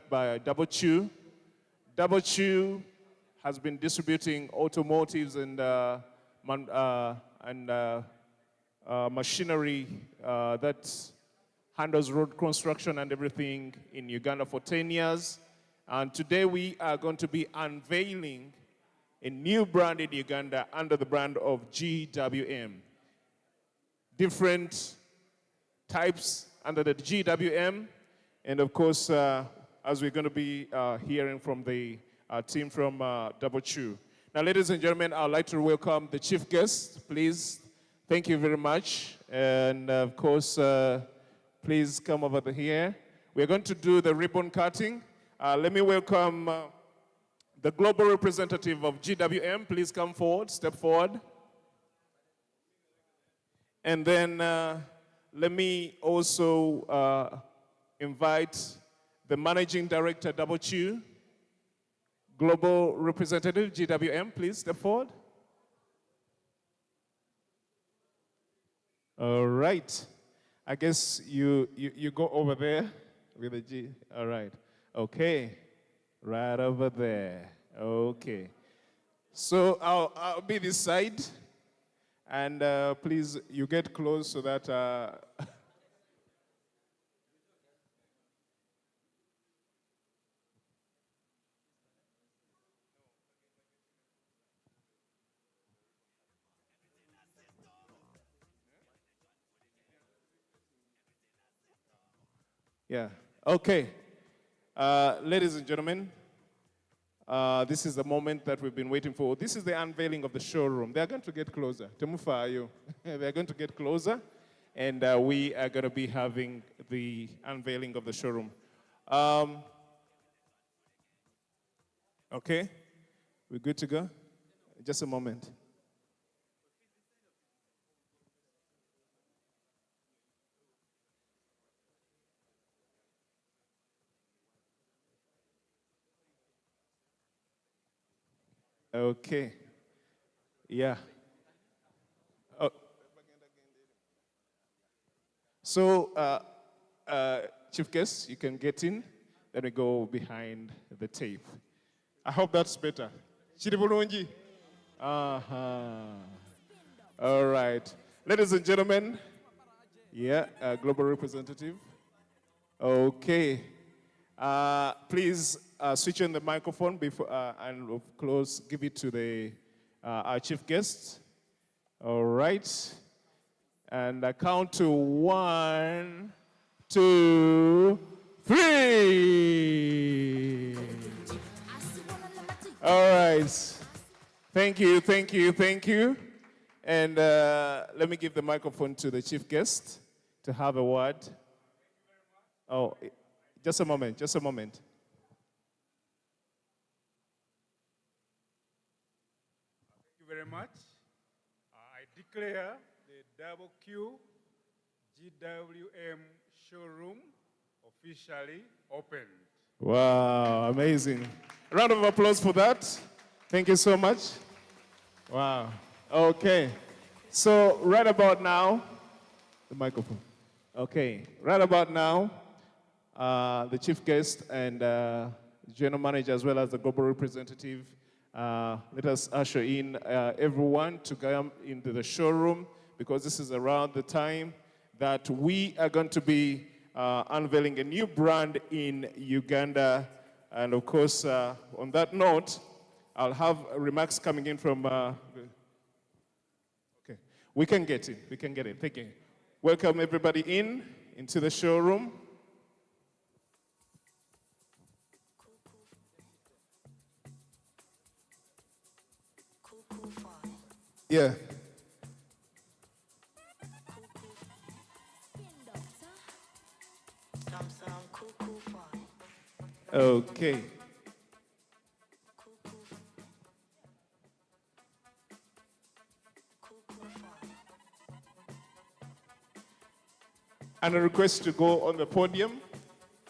by Double Chew. Double Chew has been distributing automotives and machinery that handles road construction and everything in Uganda for 10 years. And today we are going to be unveiling a new brand in Uganda under the brand of GWM. Different types under the GWM. And of course, as we're going to be hearing from the team from Double Chew. Now, ladies and gentlemen, I'd like to welcome the chief guest, please. Thank you very much. And of course, please come over here. We're going to do the ribbon cutting. Let me welcome the global representative of GWM. Please come forward, step forward. And then let me also invite the managing director, Double Chew, global representative, GWM. Please step forward. All right. I guess you go over there with the G. All right. Okay. Right over there. Okay. So I'll be this side. And please, you get close so that... Yeah, okay. Ladies and gentlemen, this is the moment that we've been waiting for. This is the unveiling of the showroom. They're going to get closer. Temufayo. They're going to get closer, and we are going to be having the unveiling of the showroom. Okay, we're good to go? Just a moment. Okay. Yeah. Oh. So, chief guest, you can get in. Then we go behind the tape. I hope that's better. Chiribulungi. All right. Ladies and gentlemen, yeah, global representative. Okay. Please switch on the microphone before, and of course give it to our chief guest. All right. And I count to 1, 2, 3. All right. Thank you, thank you, thank you. And let me give the microphone to the chief guest to have a word. Oh, just a moment, just a moment. Thank you very much. I declare the Double Q GWM showroom officially opened. Wow, amazing. A round of applause for that. Thank you so much. Wow. Okay. So right about now, the microphone. Okay. Right about now, the chief guest and general manager as well as the global representative, let us usher in everyone to come into the showroom because this is around the time that we are going to be unveiling a new brand in Uganda. And of course, on that note, I'll have remarks coming in from... okay, we can get it, we can get it. Thank you. Welcome everybody into the showroom. Yeah. Okay. And a request to go on the podium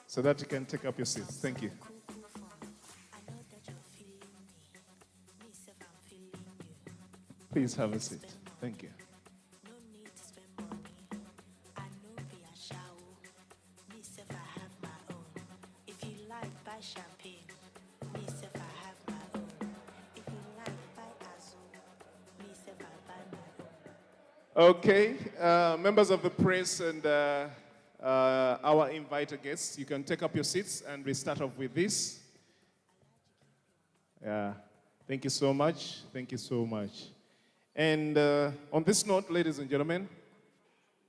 so that you can take up your seats. Thank you. Please have a seat. Thank you. buy champagne. Me say I have my own. If you like, buy Azul. Me say I buy my own. Okay, members of the press and our invited guests, you can take up your seats and we start off with this. Yeah, thank you so much. Thank you so much. And on this note, ladies and gentlemen,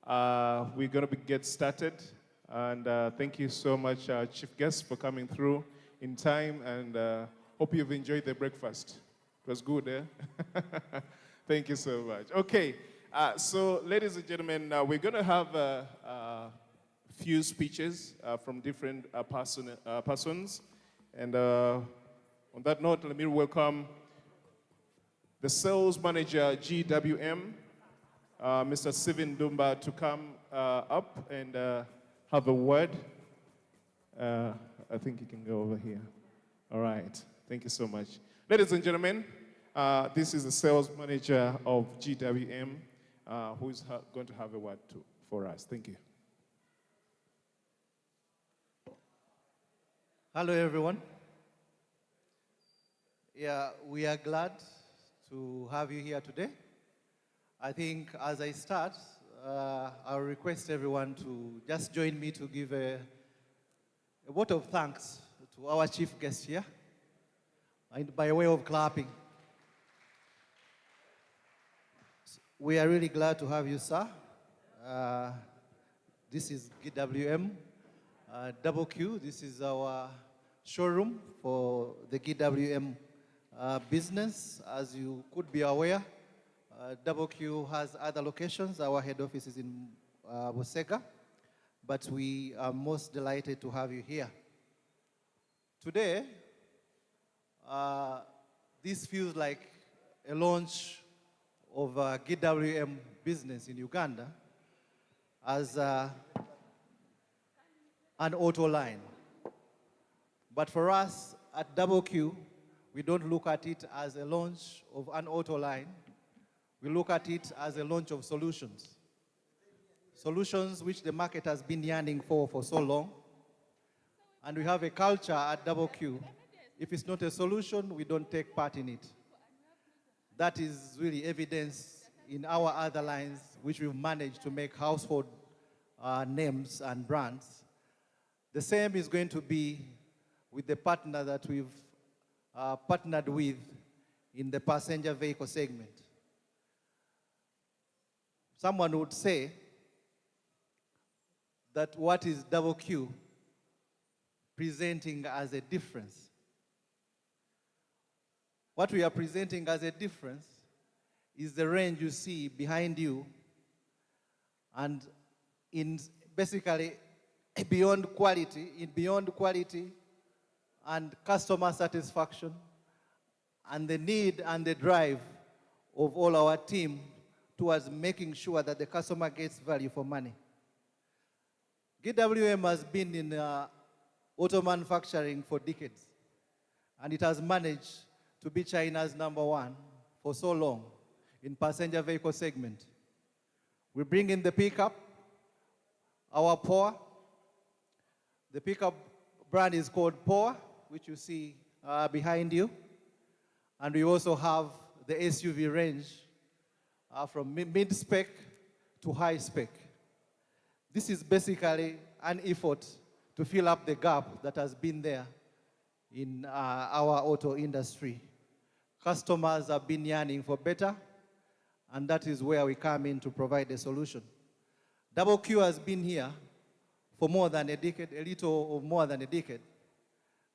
we're going to get started. And thank you so much, chief guests, for coming through in time. And hope you've enjoyed the breakfast. It was good, eh? Thank you so much. Okay, so ladies and gentlemen, we're going to have a few speeches from different persons. And on that note, let me welcome the sales manager, GWM, Mr. Sivin Dumba, to come up and have a word. I think you can go over here. All right. Thank you so much. Ladies and gentlemen, this is the sales manager of GWM who is going to have a word for us. Thank you. Hello, everyone. Yeah, we are glad to have you here today. I think as I start, I'll request everyone to just join me to give a vote of thanks to our chief guest here, and by way of clapping. We are really glad to have you, sir. This is GWM, Double Q. This is our showroom for the GWM business. As you could be aware, Double Q has other locations. Our head office is in Busega, but we are most delighted to have you here. Today, this feels like a launch of GWM business in Uganda as an auto line. But for us at Double Q, we don't look at it as a launch of an auto line. We look at it as a launch of solutions. Solutions which the market has been yearning for so long. And we have a culture at Double Q. If it's not a solution, we don't take part in it. That is really evidence in our other lines, which we've managed to make household names and brands. The same is going to be with the partner that we've partnered with in the passenger vehicle segment. Someone would say that what is Double Q presenting as a difference? What we are presenting as a difference is the range you see behind you, and in basically beyond quality and customer satisfaction and the need and the drive of all our team towards making sure that the customer gets value for money. GWM has been in auto manufacturing for decades, and it has managed to be China's #1 for so long in passenger vehicle segment. We bring in the pickup, our Power. The pickup brand is called Power, which you see behind you. And we also have the SUV range from mid-spec to high-spec. This is basically an effort to fill up the gap that has been there in our auto industry. Customers have been yearning for better, and that is where we come in to provide a solution. Double Q has been here for more than a decade, a little more than a decade.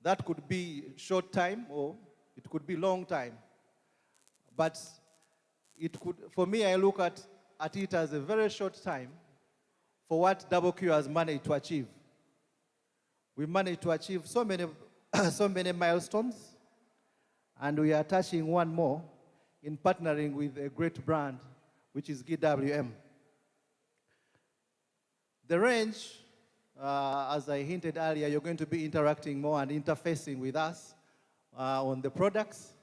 That could be short time or it could be long time. But it could, for me, I look at it as a very short time for what Double Q has managed to achieve. We managed to achieve so many milestones, and we are touching one more in partnering with a great brand, which is GWM. The range, as I hinted earlier, you're going to be interacting more and interfacing with us on the products.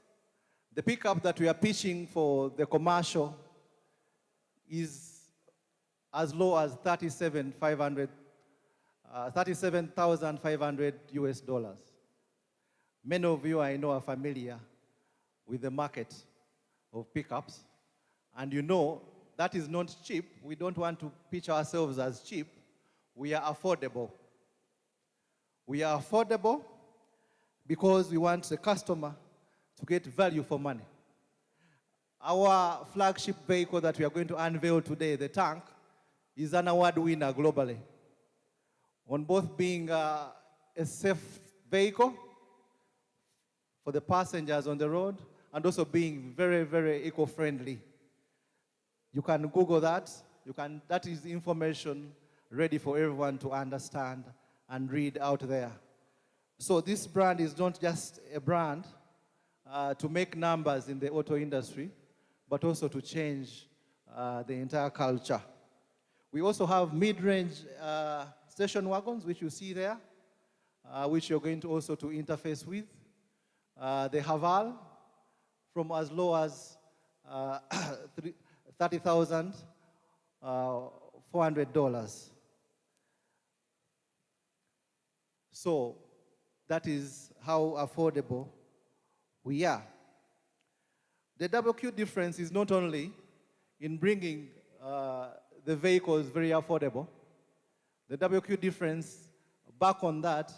The pickup that we are pitching for the commercial is as low as $37,500 US dollars. Many of you I know are familiar with the market of pickups, and you know that is not cheap. We don't want to pitch ourselves as cheap. We are affordable. We are affordable because we want the customer to get value for money. Our flagship vehicle that we are going to unveil today, the tank, is an award winner globally on both being a safe vehicle for the passengers on the road and also being very, very eco-friendly. You can Google that. That is information ready for everyone to understand and read out there. So this brand is not just a brand to make numbers in the auto industry, but also to change the entire culture. We also have mid-range station wagons, which you see there, which you're going to also to interface with. The Haval, from as low as $30,400. So that is how affordable we are. The double Q difference is not only in bringing the vehicles very affordable. The double Q difference, back on that,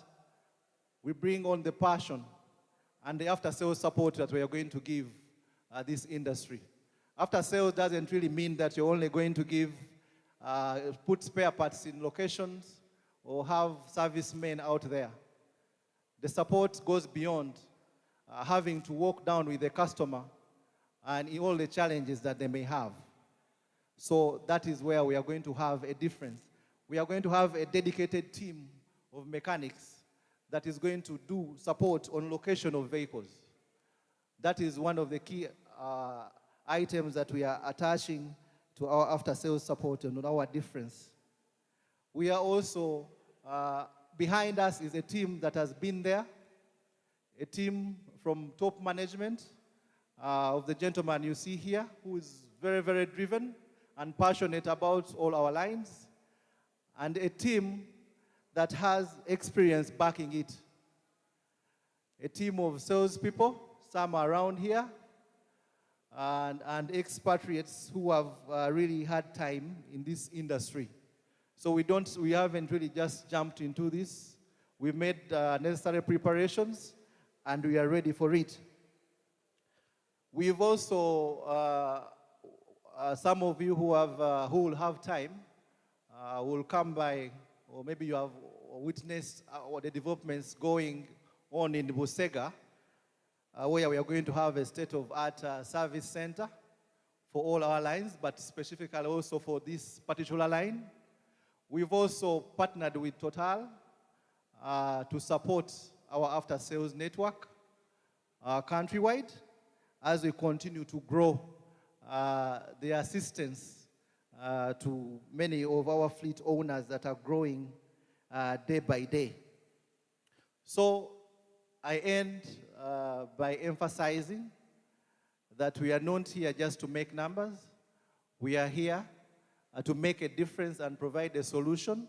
we bring on the passion and the after-sales support that we are going to give this industry. After-sales doesn't really mean that you're only going to give, put spare parts in locations or have servicemen out there. The support goes beyond having to walk down with the customer and in all the challenges that they may have. So that is where we are going to have a difference. We are going to have a dedicated team of mechanics that is going to do support on location of vehicles. That is one of the key items that we are attaching to our after-sales support and our difference. We are also, behind us is a team that has been there, a team from top management of the gentleman you see here, who is very, very driven and passionate about all our lines, and a team that has experience backing it. A team of salespeople, some around here, and expatriates who have really had time in this industry. So we haven't really just jumped into this. We've made necessary preparations, and we are ready for it. We've also, some of you who will have time, will come by, or maybe you have witnessed the developments going on in Busega, where we are going to have a state-of-art service center for all our lines, but specifically also for this particular line. We've also partnered with Total to support our after-sales network countrywide as we continue to grow the assistance to many of our fleet owners that are growing day by day. So I end by emphasizing that we are not here just to make numbers. We are here to make a difference and provide a solution,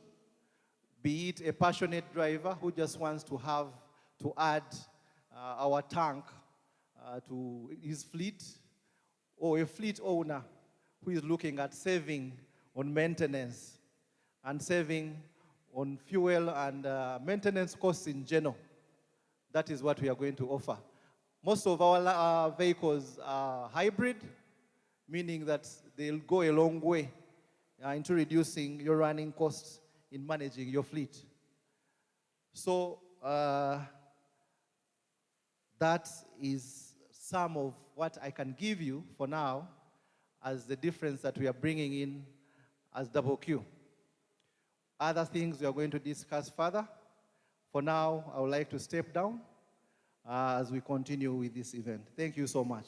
be it a passionate driver who just wants to add our tank to his fleet, or a fleet owner who is looking at saving on maintenance and saving on fuel and maintenance costs in general. That is what we are going to offer. Most of our vehicles are hybrid, meaning that they'll go a long way into reducing your running costs in managing your fleet. So that is some of what I can give you for now as the difference that we are bringing in as Double Q. Other things we are going to discuss further. For now, I would like to step down as we continue with this event. Thank you so much.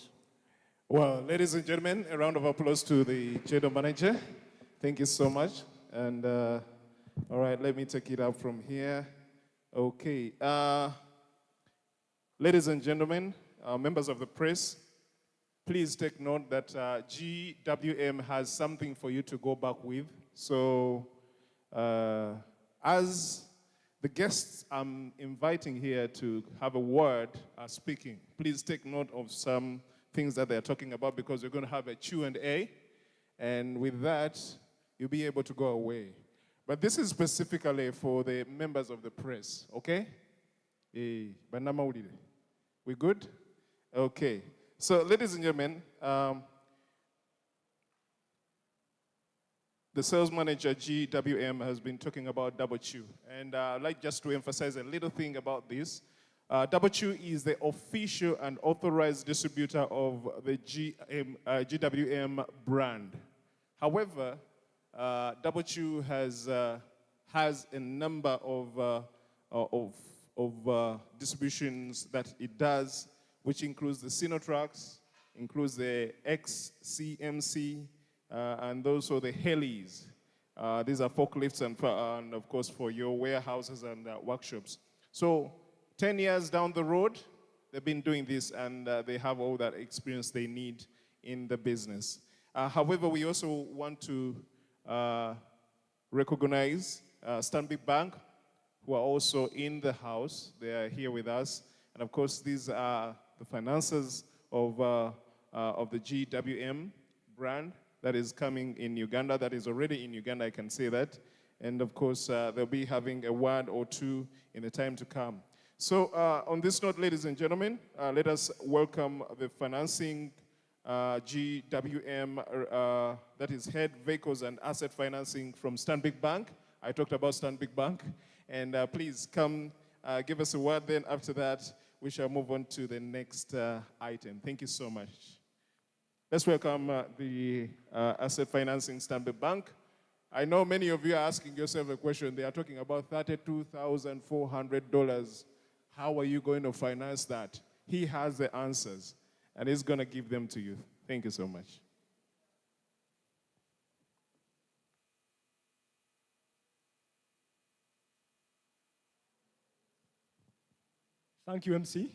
Well, ladies and gentlemen, a round of applause to the general manager. Thank you so much. And all right, let me take it up from here. Okay. Ladies and gentlemen, members of the press, please take note that GWM has something for you to go back with. So as The guests I'm inviting here to have a word are speaking. Please take note of some things that they're talking about because we're going to have a Q&A. And with that, you'll be able to go away. But this is specifically for the members of the press, okay? We good? Okay. So, ladies and gentlemen, the sales manager, GWM, has been talking about Double Chew. And I'd like just to emphasize a little thing about this. Double Chew is the official and authorized distributor of the GWM brand. However, Double Chew has a number of distributions that it does, which includes the Sinotrax, includes the XCMC, and also the helis. These are forklifts and of course for your warehouses and workshops. So 10 years down the road, they've been doing this and they have all that experience they need in the business. However, we also want to recognize Stanbic Bank, who are also in the house. They are here with us. And of course, these are the finances of the GWM brand that is coming in Uganda, that is already in Uganda, I can say that. And of course, they'll be having a word or two in the time to come. So on this note, ladies and gentlemen, let us welcome the financing GWM, that is Head Vehicles and Asset Financing from Stanbic Bank. I talked about Stanbic Bank. And please come give us a word. Then after that, we shall move on to the next item. Thank you so much. Let's welcome the Asset Financing Stanbic Bank. I know many of you are asking yourself a question. They are talking about $32,400. How are you going to finance that? He has the answers, and he's going to give them to you. Thank you so much. Thank you, MC.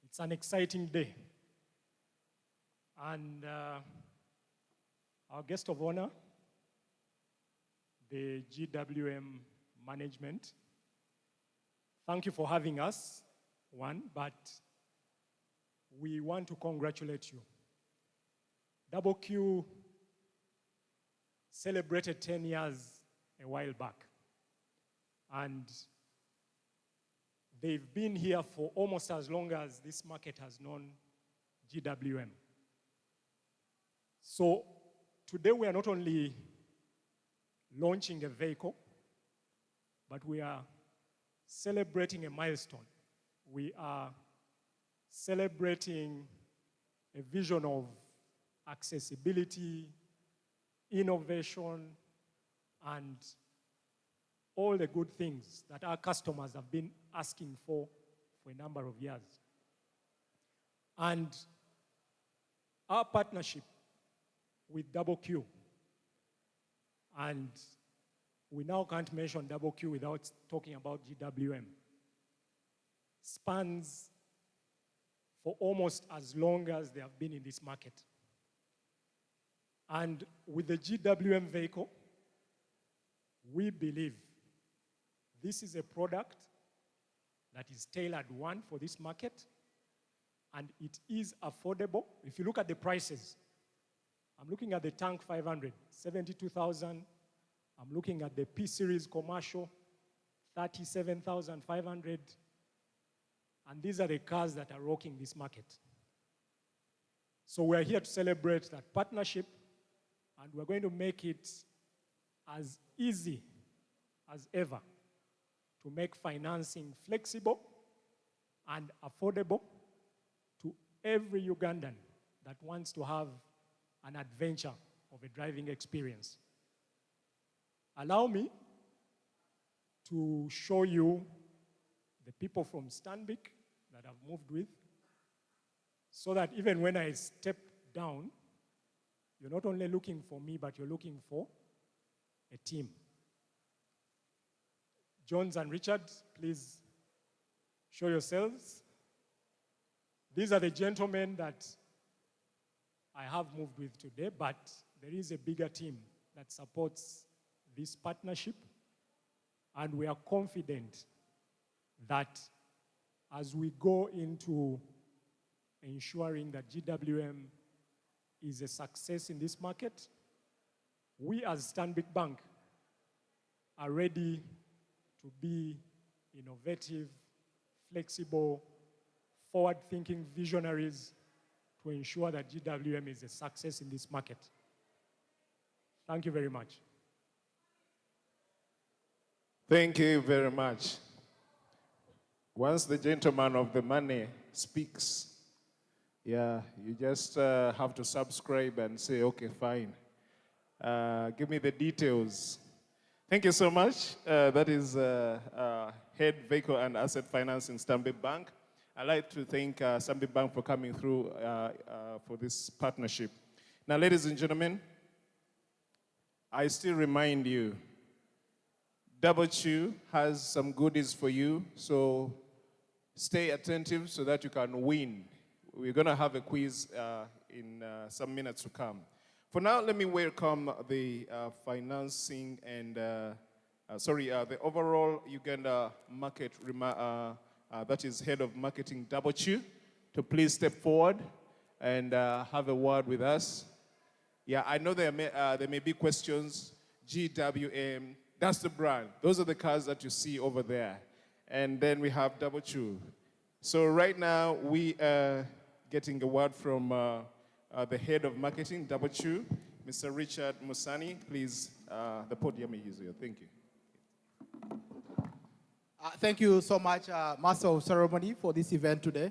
It's an exciting day. And our guest of honor, the GWM management, thank you for having us, one, but we want to congratulate you. Double Q celebrated 10 years a while back. And they've been here for almost as long as this market has known GWM. So today we are not only launching a vehicle, but we are celebrating a milestone. We are celebrating a vision of accessibility, innovation, and all the good things that our customers have been asking for a number of years. And our partnership with Double Q, and we now can't mention Double Q without talking about GWM, spans for almost as long as they have been in this market. And with the GWM vehicle, we believe this is a product that is tailored, one, for this market, and it is affordable. If you look at the prices, I'm looking at the Tank 500, 72,000. I'm looking at the P-Series commercial, 37,500. And these are the cars that are rocking this market. So we're here to celebrate that partnership, and we're going to make it as easy as ever to make financing flexible and affordable to every Ugandan that wants to have an adventure of a driving experience. Allow me to show you the people from Stanbic that I've moved with, so that even when I step down, you're not only looking for me, but you're looking for a team. Jones and Richard, please show yourselves. These are the gentlemen that I have moved with today, but there is a bigger team that supports this partnership. And we are confident that as we go into ensuring that GWM is a success in this market, we as Stanbic Bank are ready to be innovative, flexible, forward-thinking visionaries to ensure that GWM is a success in this market. Thank you very much. Thank you very much. Once the gentleman of the money speaks, yeah, you just have to subscribe and say, okay, fine. Give me the details. Thank you so much. That is Head Vehicle and Asset Finance in Stanbic Bank. I'd like to thank Stanbic Bank for coming through for this partnership. Now, ladies and gentlemen, I still remind you, Double Chew has some goodies for you, so stay attentive so that you can win. We're going to have a quiz in some minutes to come. For now, let me welcome the financing and, the overall Uganda market, that is Head of Marketing Double Chew, to please step forward and have a word with us. Yeah, I know there may be questions. GWM, that's the brand. Those are the cars that you see over there. And then we have Double Chew. So right now, we are getting a word from the Head of Marketing, Double Chew, Mr. Richard Musani. Please, the podium is here. Thank you. Thank you so much, Master of Ceremony, for this event today.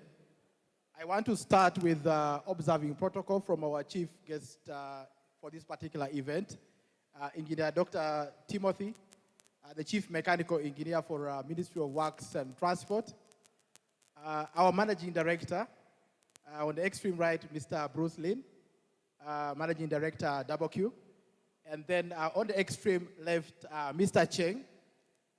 I want to start with observing protocol from our chief guest for this particular event, Engineer Dr. Timothy, the Chief Mechanical Engineer for Ministry of Works and Transport, our Managing Director, on the extreme right, Mr. Bruce Lin, Managing Director, Double Q, and then on the extreme left, Mr. Cheng,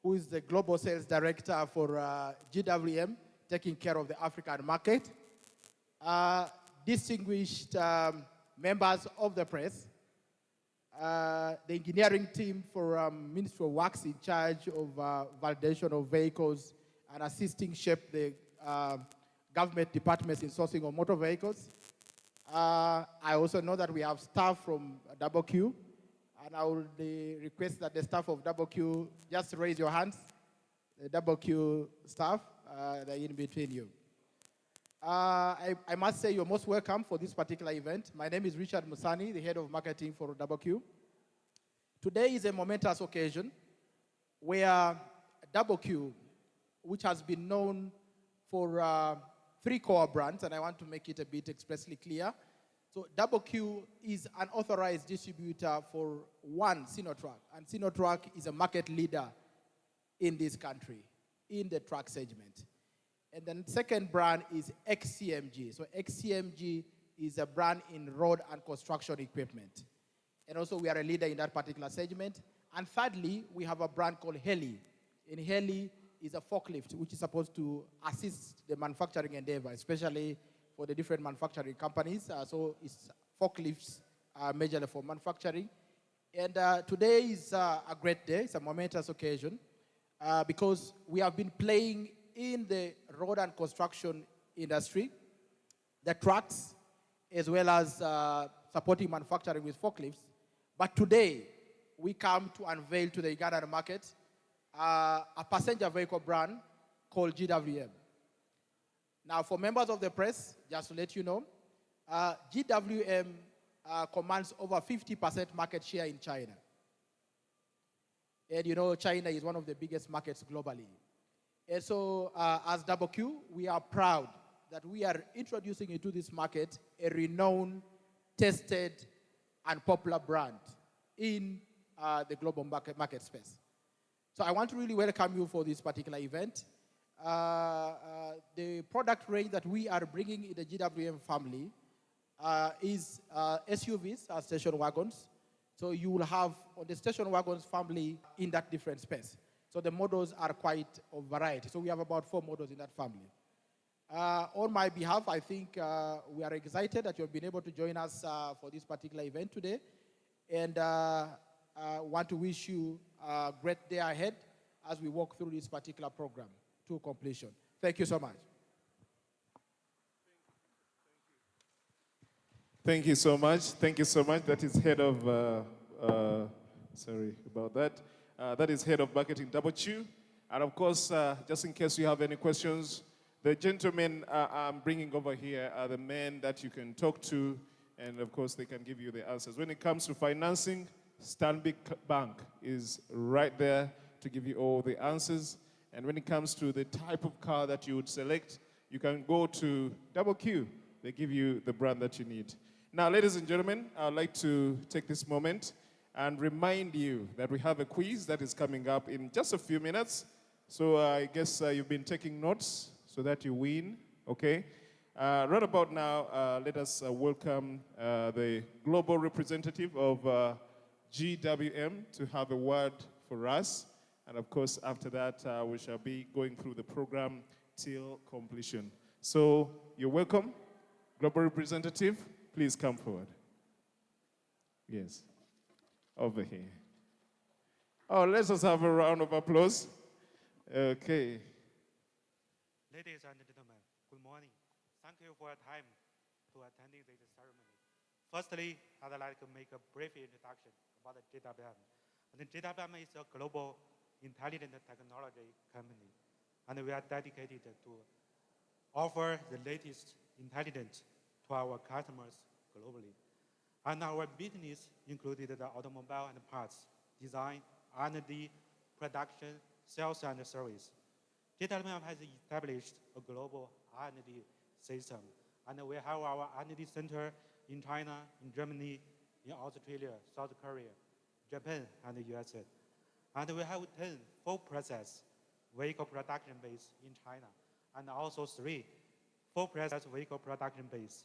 who is the Global Sales Director for GWM, taking care of the African market. Distinguished members of the press, the engineering team for Ministry of Works in charge of validation of vehicles and assisting shape the government departments in sourcing of motor vehicles. I also know that we have staff from Double Q, and I would request that the staff of Double Q just raise your hands. The Double Q staff, they're in between you. I must say you're most welcome for this particular event. My name is Richard Musani, the Head of Marketing for Double Q. Today is a momentous occasion where Double Q, which has been known for 3 core brands, and I want to make it a bit expressly clear. So Double Q is an authorized distributor for one Sinotrack, and Sinotrack is a market leader in this country, in the truck segment. And then second brand is XCMG. So XCMG is a brand in road and construction equipment. And also we are a leader in that particular segment. And thirdly, we have a brand called Heli. And Heli is a forklift, which is supposed to assist the manufacturing endeavor, especially for the different manufacturing companies. So it's forklifts majorly for manufacturing. And today is a great day. It's a momentous occasion because we have been playing in the road and construction industry, the trucks, as well as supporting manufacturing with forklifts. But today, we come to unveil to the Ugandan market a passenger vehicle brand called GWM. Now, for members of the press, just to let you know, GWM commands over 50% market share in China. And you know, China is one of the biggest markets globally. And so, as Double Q, we are proud that we are introducing into this market a renowned, tested, and popular brand in the global market space. So I want to really welcome you for this particular event. The product range that we are bringing in the GWM family is SUVs, station wagons. So you will have on the station wagons family in that different space. So the models are quite of variety. So we have about 4 models in that family. On my behalf, I think we are excited that you have been able to join us for this particular event today. And want to wish you a great day ahead as we walk through this particular program to completion. Thank you so much. Thank you so much. Thank you so much. That is head of, sorry about that. That is head of marketing, Double Chew. And of course, just in case you have any questions, the gentlemen I'm bringing over here are the men that you can talk to, and of course, they can give you the answers. When it comes to financing, Stanbic Bank is right there to give you all the answers. And when it comes to the type of car that you would select, you can go to Double Q. They give you the brand that you need. Now, ladies and gentlemen, I'd like to take this moment and remind you that we have a quiz that is coming up in just a few minutes. So I guess you've been taking notes so that you win, okay? Right about now, let us welcome the global representative of GWM to have a word for us. And of course, after that, we shall be going through the program till completion. So you're welcome. Global representative, please come forward. Yes, over here. Oh, let's just have a round of applause. Okay. Ladies and gentlemen, good morning. Thank you for your time to attending this ceremony. Firstly, I'd like to make a brief introduction about the GWM. And the GWM is a global intelligent technology company, and we are dedicated to offer the latest intelligence to our customers globally. And our business included the automobile and parts, design, R&D, production, sales, and service. GWM has established a global R&D system, and we have our R&D center in China, in Germany, in Australia, South Korea, Japan, and the USA. And we have 10 full-process vehicle production bases in China, and also 3 full-process vehicle production bases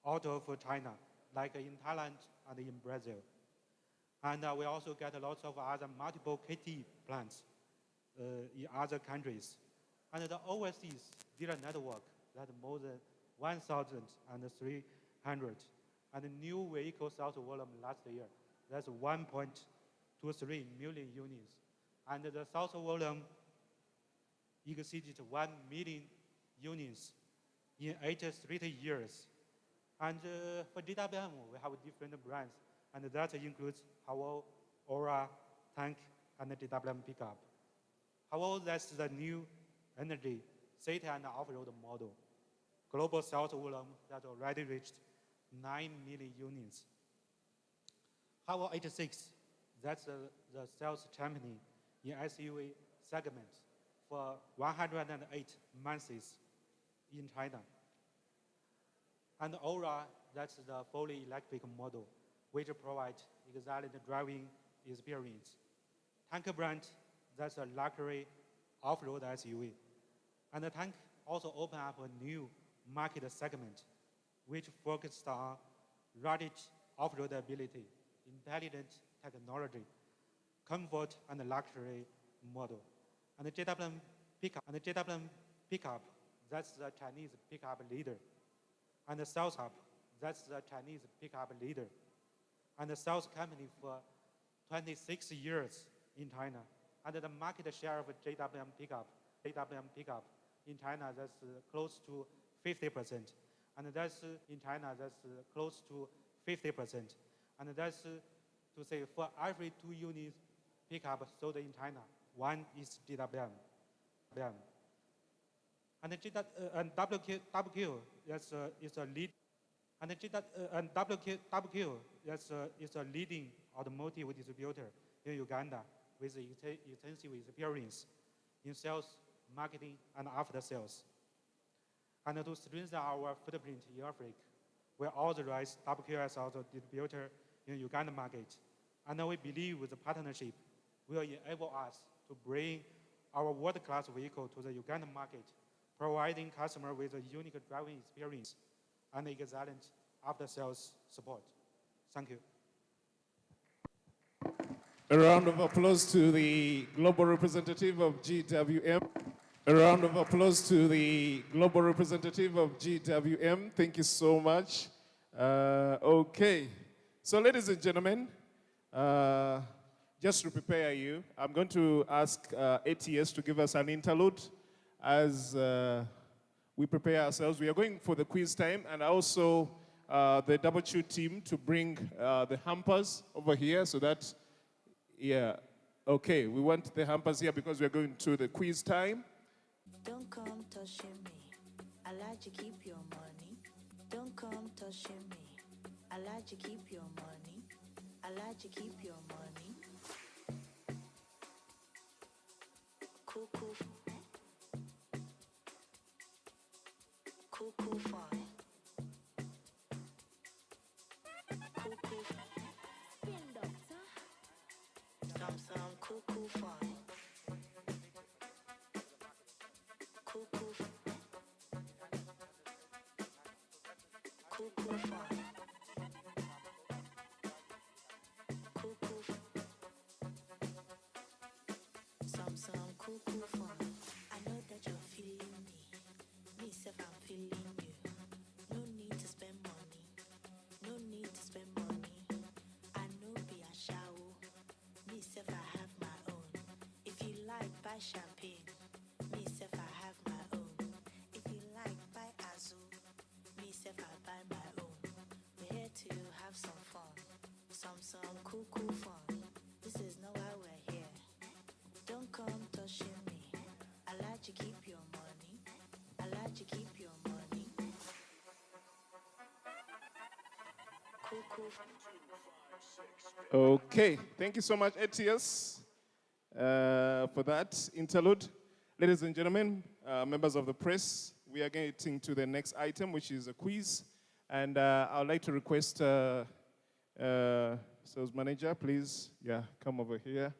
out of China, like in Thailand and in Brazil. And we also get lots of other multiple KT plants in other countries. And the overseas dealer network that more than 1,300. And the new vehicle sales volume last year, that's 1.23 million units. And the sales volume exceeded 1 million units in 83 years. And for GWM, we have different brands, and that includes Haval, Aura, Tank, and the GWM Pickup. Haval, that's the new energy, city and off-road model. Global sales volume that already reached 9 million units. Haval 86, that's the sales champion in SUV segment for 108 months in China. And Aura, that's the fully electric model, which provides excellent driving experience. Tank brand, that's a luxury off-road SUV. And the Tank also opened up a new market segment, which focused on rugged off-road ability, intelligent technology, comfort, and luxury model. And the GWM Pickup, that's the Chinese pickup leader. And the sales hub, that's the Chinese pickup leader. And the sales company for 26 years in China. And the market share of GWM Pickup in China, that's close to 50%. And that's in China, that's close to 50%. And that's to say for every 2 units pickup sold in China, 1 is GWM. And WQ, that's is a lead. And WQ, that's is a leading automotive distributor in Uganda with extensive experience in sales, marketing, and after sales. And to strengthen our footprint in Africa, we authorized WQ as our distributor in Uganda market. And we believe with the partnership will enable us to bring our world-class vehicle to the Uganda market, providing customers with a unique driving experience and excellent after-sales support. Thank you. A round of applause to the global representative of GWM. A round of applause to the global representative of GWM. Thank you so much. Okay. So ladies and gentlemen, just to prepare you, I'm going to ask ATS to give us an interlude as we prepare ourselves. We are going for the quiz time, and also the double shoot team to bring the hampers over here so that, yeah, okay, we want the hampers here because we're going to the quiz time. Don't come touching me. I like to keep your money. Don't come touching me. I like to keep your money. I like to keep your money. Cuckoo. Cuckoo fine. Cuckoo. Spin doctor. Some cuckoo fine. Cuckoo. Cuckoo fine. Cuckoo. Some cuckoo fine. I know that you're feeling me. Me self, I'm feeling you. No need to spend money. No need to spend money. I know be a shower. Me self, I have my own. If you like, buy champagne. Me self, I have my own. If you like, buy azul. Me self, I buy my own. We're here to have some fun. Some cool fun. This is not why we're here. Don't come touching me. I like to keep your money. I like to keep your money. Cool. Okay, thank you so much, ATS, for that interlude. Ladies and gentlemen, members of the press, we are getting to the next item, which is a quiz. And I would like to request sales manager, please, come over here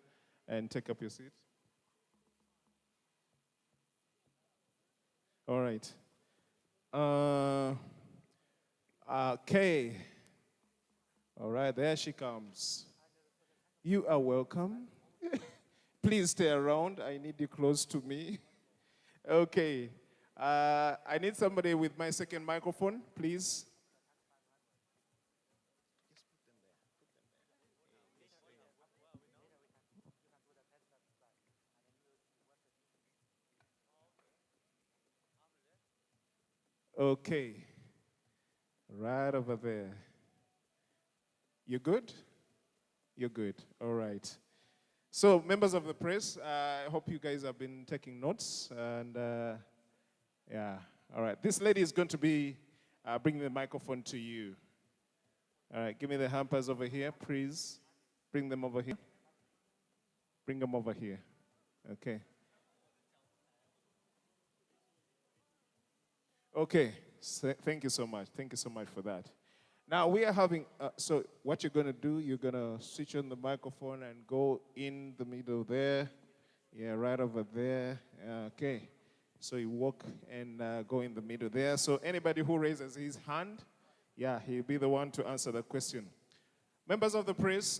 and take up your seat. All right. Okay. All right, there she comes. You are welcome. Please stay around. I need you close to me. Okay. I need somebody with my second microphone, please. Okay. Right over there. You good? You're good. All right. So, members of the press, I hope you guys have been taking notes. And yeah, all right. This lady is going to be bringing the microphone to you. All right, give me the hampers over here, please. Bring them over here. Bring them over here. Okay. Okay. Thank you so much. Thank you so much for that. Now we are having, so what you're going to do, you're going to switch on the microphone and go in the middle there. Yeah, right over there. Okay. So you walk and go in the middle there. So anybody who raises his hand, yeah, he'll be the one to answer the question. Members of the press,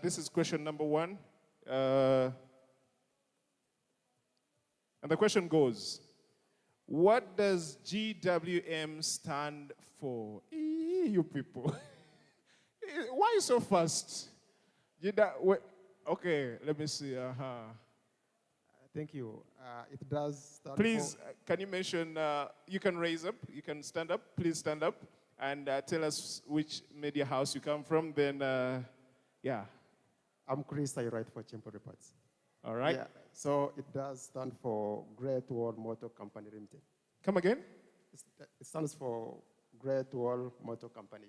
this is question number 1. And the question goes, what does GWM stand for? You people. Why so fast? Okay, let me see. Thank you. It does stand Please, can you mention, you can raise up, you can stand up, please stand up, and tell us which media house you come from, then, yeah. I'm Chris, I write for Chimpo Reports. All right. Yeah, so it does stand for Great Wall Motor Company Limited. Come again? It stands for Great Wall Motor Company.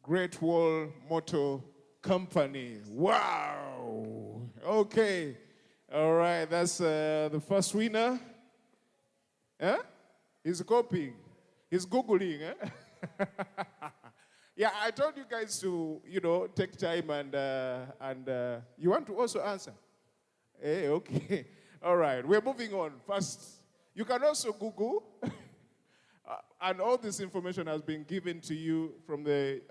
Great Wall Motor Company. Wow. Okay. All right, that's the first winner. Huh? He's copying. He's Googling. Huh? Yeah, I told you guys to, take time and you want to also answer? Hey, okay. All right, we're moving on. First, you can also Google. And all this information has been given to you from the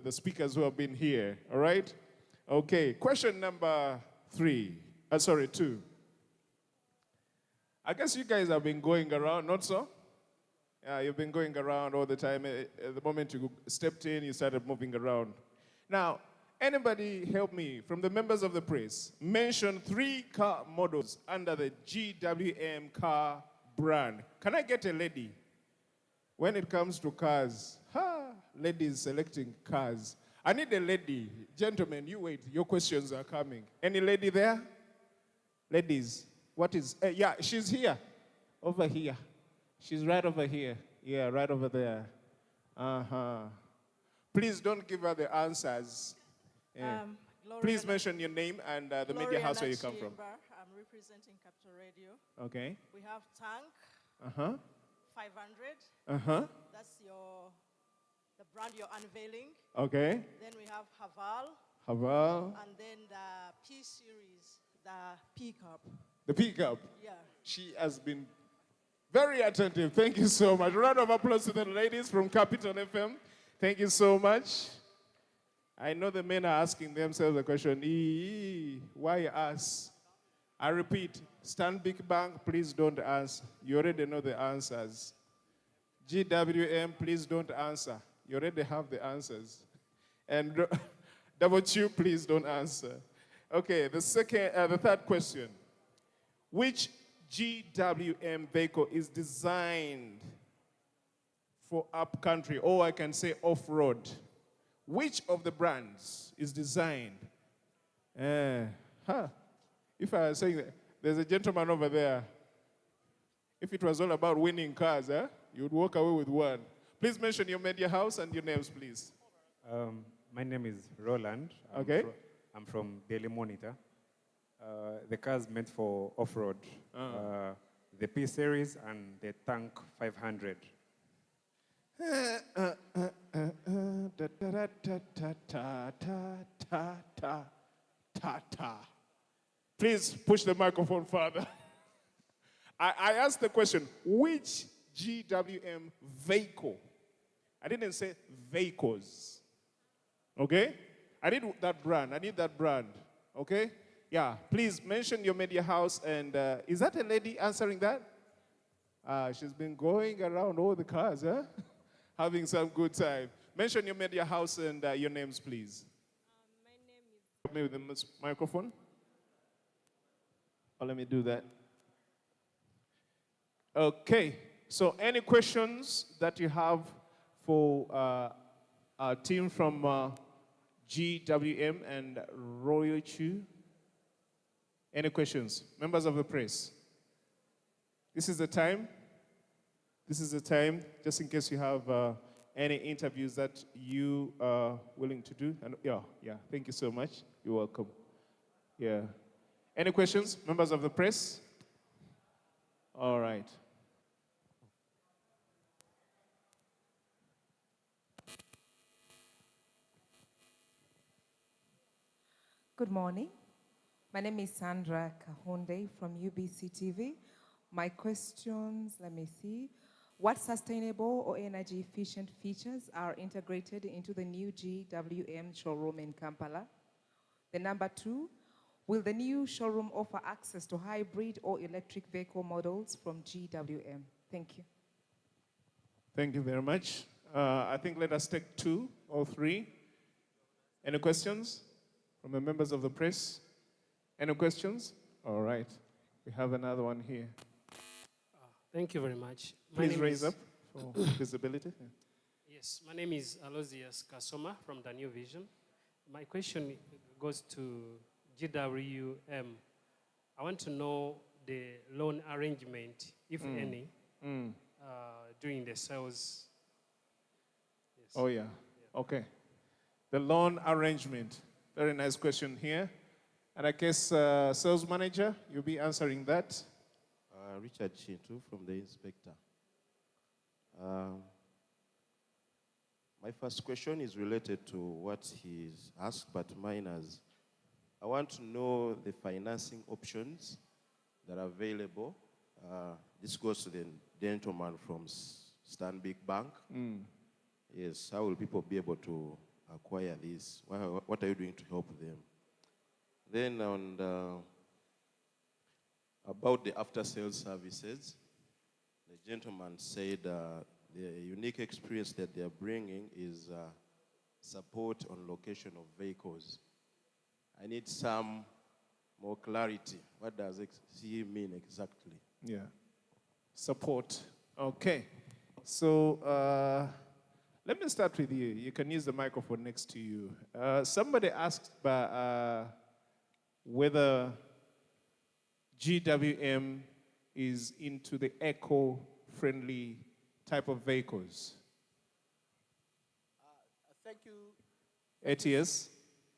speakers who have been here, all right? Okay, question number 2. I guess you guys have been going around, not so? Yeah, you've been going around all the time. At the moment you stepped in, you started moving around. Now, Anybody help me from the members of the press? Mention 3 car models under the GWM car brand. Can I get a lady? When it comes to cars, ladies selecting cars. I need a lady. Gentlemen, you wait. Your questions are coming. Any lady there? Ladies, what is, yeah, she's here. Over here. She's right over here. Yeah, right over there. Uh-huh. Please don't give her the answers. Yeah. Please mention your name and the media house where you come from. I'm representing Capital Radio. Okay. We have Tank. 500. That's the brand you're unveiling. Okay. Then we have Haval. And then the P series, the pickup. The pickup. Yeah. She has been very attentive. Thank you so much. Round of applause to the ladies from Capital FM. Thank you so much. I know the men are asking themselves the question, why us? I repeat, Stanbic Bank, please don't answer. You already know the answers. GWM, please don't answer. You already have the answers. And W, please don't answer. Okay, the third question. Which GWM vehicle is designed for upcountry, or I can say off-road? Which of the brands is designed? If I was saying that, there's a gentleman over there. If it was all about winning cars, you would walk away with one. Please mention your media house and your names, please. My name is Roland. I'm from Daily Monitor. The car's meant for off-road. The P series and the Tank 500. Please push the microphone further. I asked the question, which GWM vehicle? I didn't say vehicles. Okay? I need that brand. Okay? Yeah, please mention your media house. And is that a lady answering that? She's been going around all the cars, having some good time. Mention your media house and your names, please. My name is... Help me with the microphone. Oh, let me do that. Okay, so any questions that you have for our team from GWM and Royal Chu? Any questions? Members of the press? This is the time. This is the time, just in case you have any interviews that you are willing to do. And yeah, thank you so much. You're welcome. Yeah. Any questions, members of the press? All right. Good morning. My name is Sandra Kahonde from UBC TV. My questions, let me see. What sustainable or energy efficient features are integrated into the new GWM showroom in Kampala? The number 2, will the new showroom offer access to hybrid or electric vehicle models from GWM? Thank you. Thank you very much. I think let us take 2 or 3. Any questions from the members of the press? Any questions? All right. We have another one here. Thank you very much. Please raise up for visibility. Yes, my name is Aloysius Kasoma from the New Vision. My question goes to GWM. I want to know the loan arrangement, if any, during the sales. Yes. Oh, yeah. Okay. The loan arrangement. Very nice question here. And I guess sales manager, you'll be answering that. Richard Chintu from the inspector. My first question is related to what he's asked, but mine is, I want to know the financing options that are available. This goes to the gentleman from Stanbic Bank. Yes, how will people be able to acquire this? What are you doing to help them? Then on about the after-sales services, the gentleman said the unique experience that they're bringing is support on location of vehicles. I need some more clarity. What does he mean exactly? Yeah. Support. Okay. So let me start with you. You can use the microphone next to you. Somebody asked whether GWM is into the eco-friendly type of vehicles. Thank you. ATS?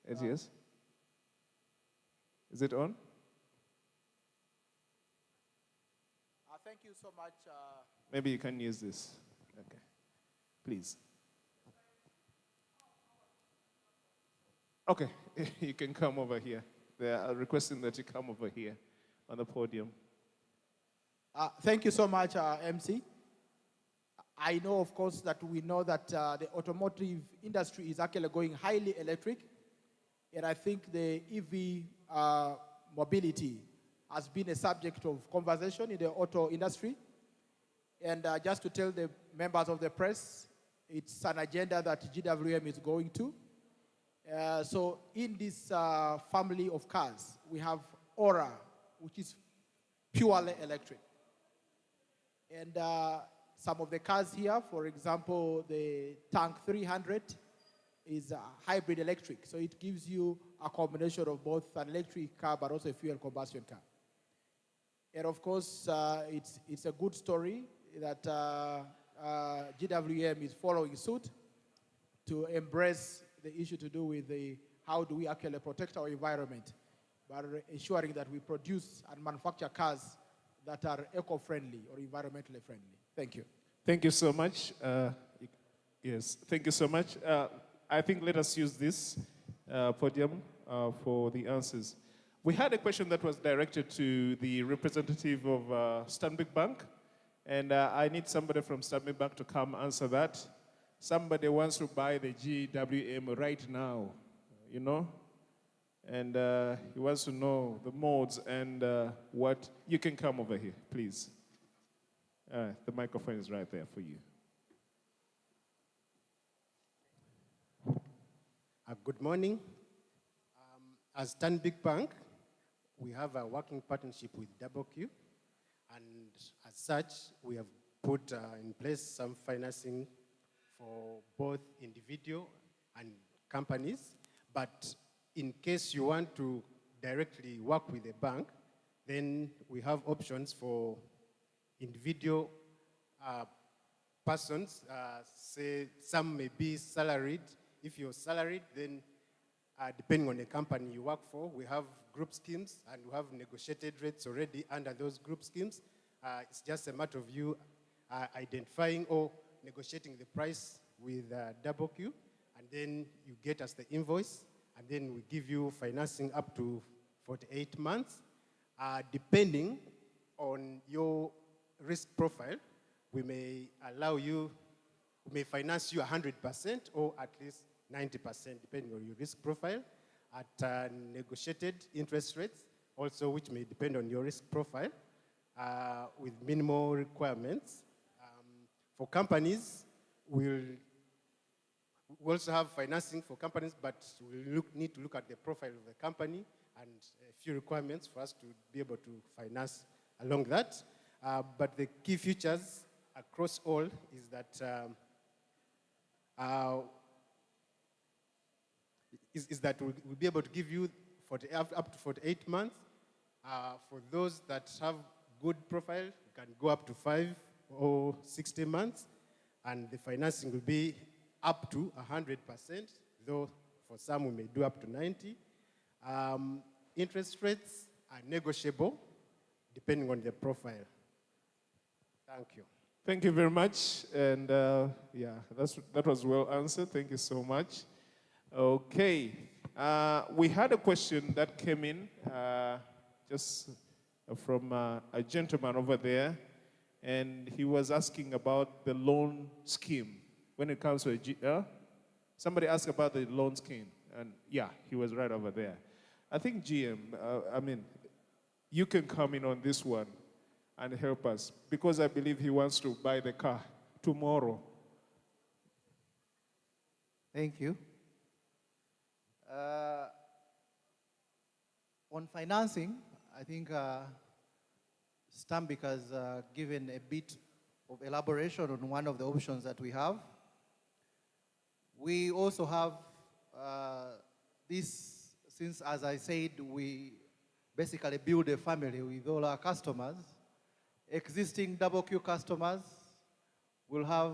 ATS? Is it on? Thank you so much. Maybe you can use this. Okay. Please. Okay, you can come over here. They are requesting that you come over here on the podium. Thank you so much, MC. I know, of course, that we know that the automotive industry is actually going highly electric. And I think the EV mobility has been a subject of conversation in the auto industry. And just to tell the members of the press, it's an agenda that GWM is going to. So in this family of cars, we have Aura, which is purely electric. And some of the cars here, for example, the Tank 300 is a hybrid electric. So it gives you a combination of both an electric car but also a fuel combustion car. And of course, it's a good story that GWM is following suit to embrace the issue to do with how do we actually protect our environment by ensuring that we produce and manufacture cars that are eco-friendly or environmentally friendly. Thank you. Thank you so much. Yes, thank you so much. I think let us use this podium for the answers. We had a question that was directed to the representative of Stanbic Bank, and I need somebody from Stanbic Bank to come answer that. Somebody wants to buy the GWM right now, you know, and he wants to know the modes and what. You can come over here, please. The microphone is right there for you. Good morning. As Stanbic Bank, we have a working partnership with WQ, and as such, we have put in place some financing for both individual and companies. But in case you want to directly work with a bank, then we have options for individual persons. Say some may be salaried. If you're salaried, then depending on the company you work for, we have group schemes and we have negotiated rates already under those group schemes. It's just a matter of you identifying or negotiating the price with WQ, and then you get us the invoice, and then we give you financing up to 48 months. Depending on your risk profile, we may finance you 100% or at least 90%, depending on your risk profile, at negotiated interest rates, also which may depend on your risk profile, with minimal requirements. For companies, we also have financing for companies, but we need to look at the profile of the company and a few requirements for us to be able to finance along that. But the key features across all is that we'll be able to give you up to 48 months. For those that have good profile, you can go up to 5 or 60 months, and the financing will be up to 100%, though for some we may do up to 90. Interest rates are negotiable depending on the profile. Thank you. Thank you very much, and yeah, that was well answered. Thank you so much. Okay, we had a question that came in just from a gentleman over there, and he was asking about the loan scheme when it comes to somebody asked about the loan scheme, and yeah, he was right over there. I think GM, I mean, you can come in on this one and help us, because I believe he wants to buy the car tomorrow. Thank you. On financing, I think Stambik has given a bit of elaboration on one of the options that we have. We also have this, since as I said, we basically build a family with all our customers. Existing double queue customers will have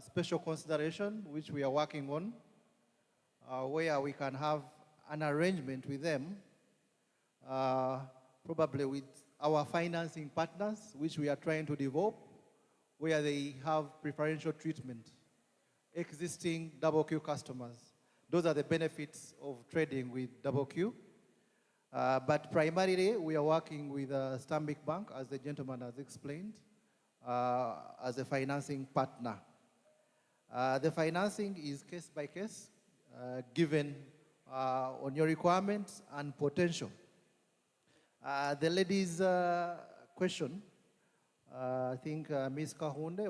special consideration, which we are working on, where we can have an arrangement with them, probably with our financing partners, which we are trying to develop, where they have preferential treatment. Existing double queue customers. Those are the benefits of trading with double queue. But primarily, we are working with Stambik Bank, as the gentleman has explained, as a financing partner. The financing is case by case, given on your requirements and potential. The lady's question, I think Ms. Kahunde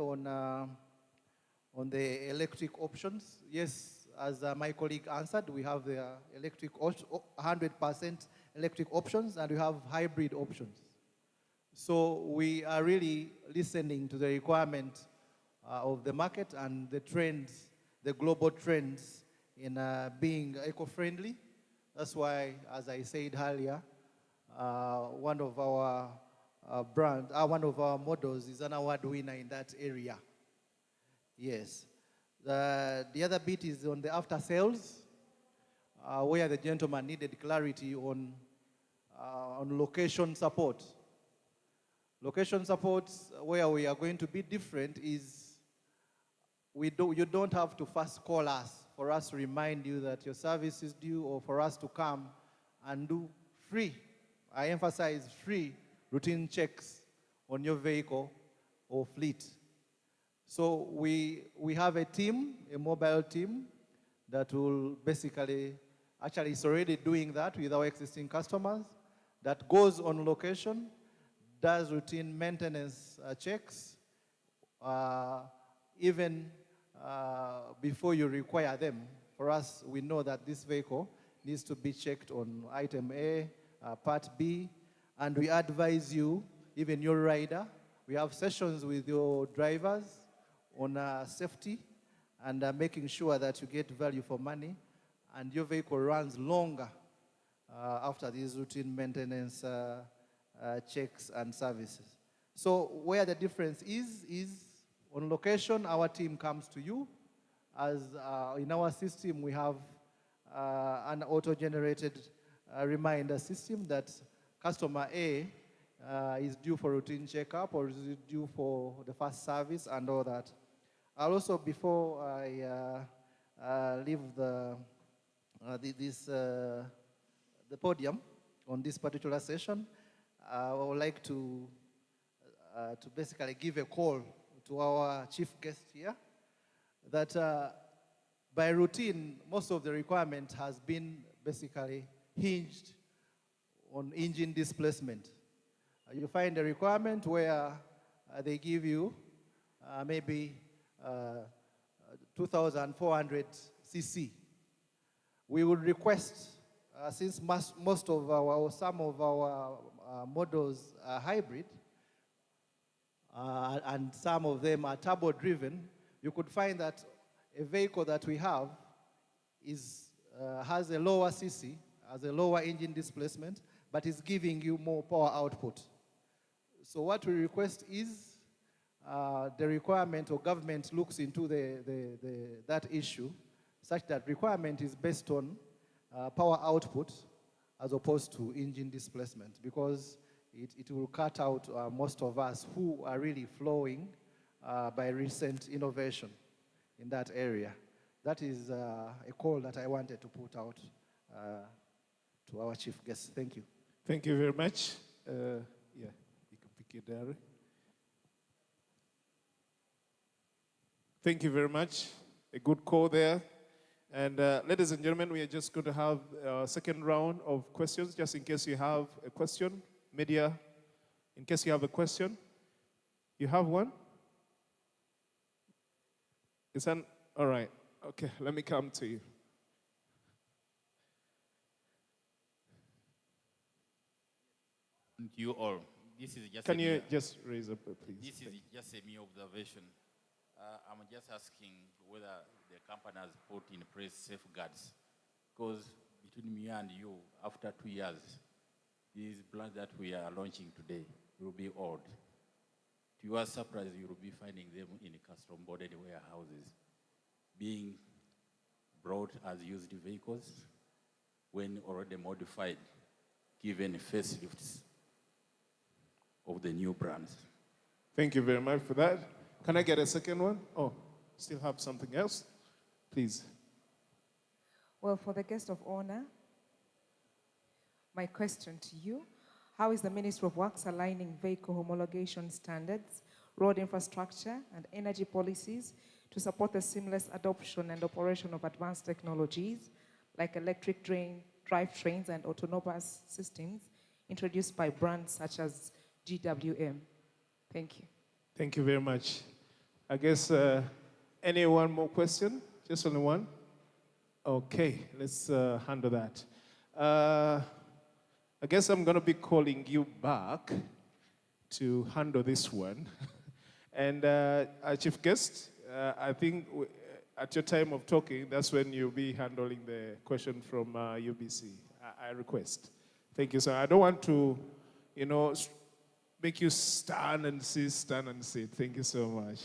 on the electric options. Yes, as my colleague answered, we have the electric 100% electric options, and we have hybrid options. So we are really listening to the requirement of the market and the trends, the global trends in being eco-friendly. That's why, as I said earlier, one of our one of our models is an award winner in that area. Yes. The other bit is on the after sales, where the gentleman needed clarity on location support. Location support, where we are going to be different, is you don't have to first call us for us to remind you that your service is due, or for us to come and do free, I emphasize free, routine checks on your vehicle or fleet. So we have a team, a mobile team, that will basically, actually it's already doing that with our existing customers, that goes on location, does routine maintenance checks, even before you require them. For us, we know that this vehicle needs to be checked on item A, part B, and we advise you, even your rider, we have sessions with your drivers on safety and making sure that you get value for money and your vehicle runs longer after these routine maintenance checks and services. So where the difference is on location, our team comes to you. As in our system, we have an auto-generated reminder system that customer A is due for routine checkup or is due for the first service and all that. I'll also, before I leave the podium on this particular session, I would like to basically give a call to our chief guest here that by routine, most of the requirement has been basically hinged on engine displacement. You find a requirement where they give you maybe 2,400 cc. We would request, since most of our, or some of our models are hybrid, and some of them are turbo-driven, you could find that a vehicle that we have has a lower cc, has a lower engine displacement, but is giving you more power output. So what we request is the requirement, or government looks into that issue, such that requirement is based on power output as opposed to engine displacement, because it will cut out most of us who are really flowing by recent innovation in that area. That is a call that I wanted to put out to our chief guest. Thank you. Thank you very much. Yeah, you can pick your diary. Thank you very much. A good call there. And ladies and gentlemen, we are just going to have a second round of questions, just in case you have a question. Media, in case you have a question. You have one? All right. Okay, let me come to you. you all. This is just Can you just raise up, please? This is just a mere observation. I'm just asking whether the company has put in place safeguards, because between me and you, after 2 years, these brands that we are launching today will be old. To your surprise, you will be finding them in custom-boarded warehouses, being brought as used vehicles when already modified, given facelifts of the new brands. Thank you very much for that. Can I get a second one? Oh, still have something else? Please. Well, for the guest of honor, my question to you, how is the Ministry of Works aligning vehicle homologation standards, road infrastructure, and energy policies to support the seamless adoption and operation of advanced technologies like electric drivetrains and autonomous systems introduced by brands such as GWM? Thank you. Thank you very much. I guess any one more question? Just only one? Okay, let's handle that. I guess I'm going to be calling you back to handle this one. And our chief guest, I think at your time of talking, that's when you'll be handling the question from UBC. I request. Thank you, sir. I don't want to, make you stand and sit. Thank you so much.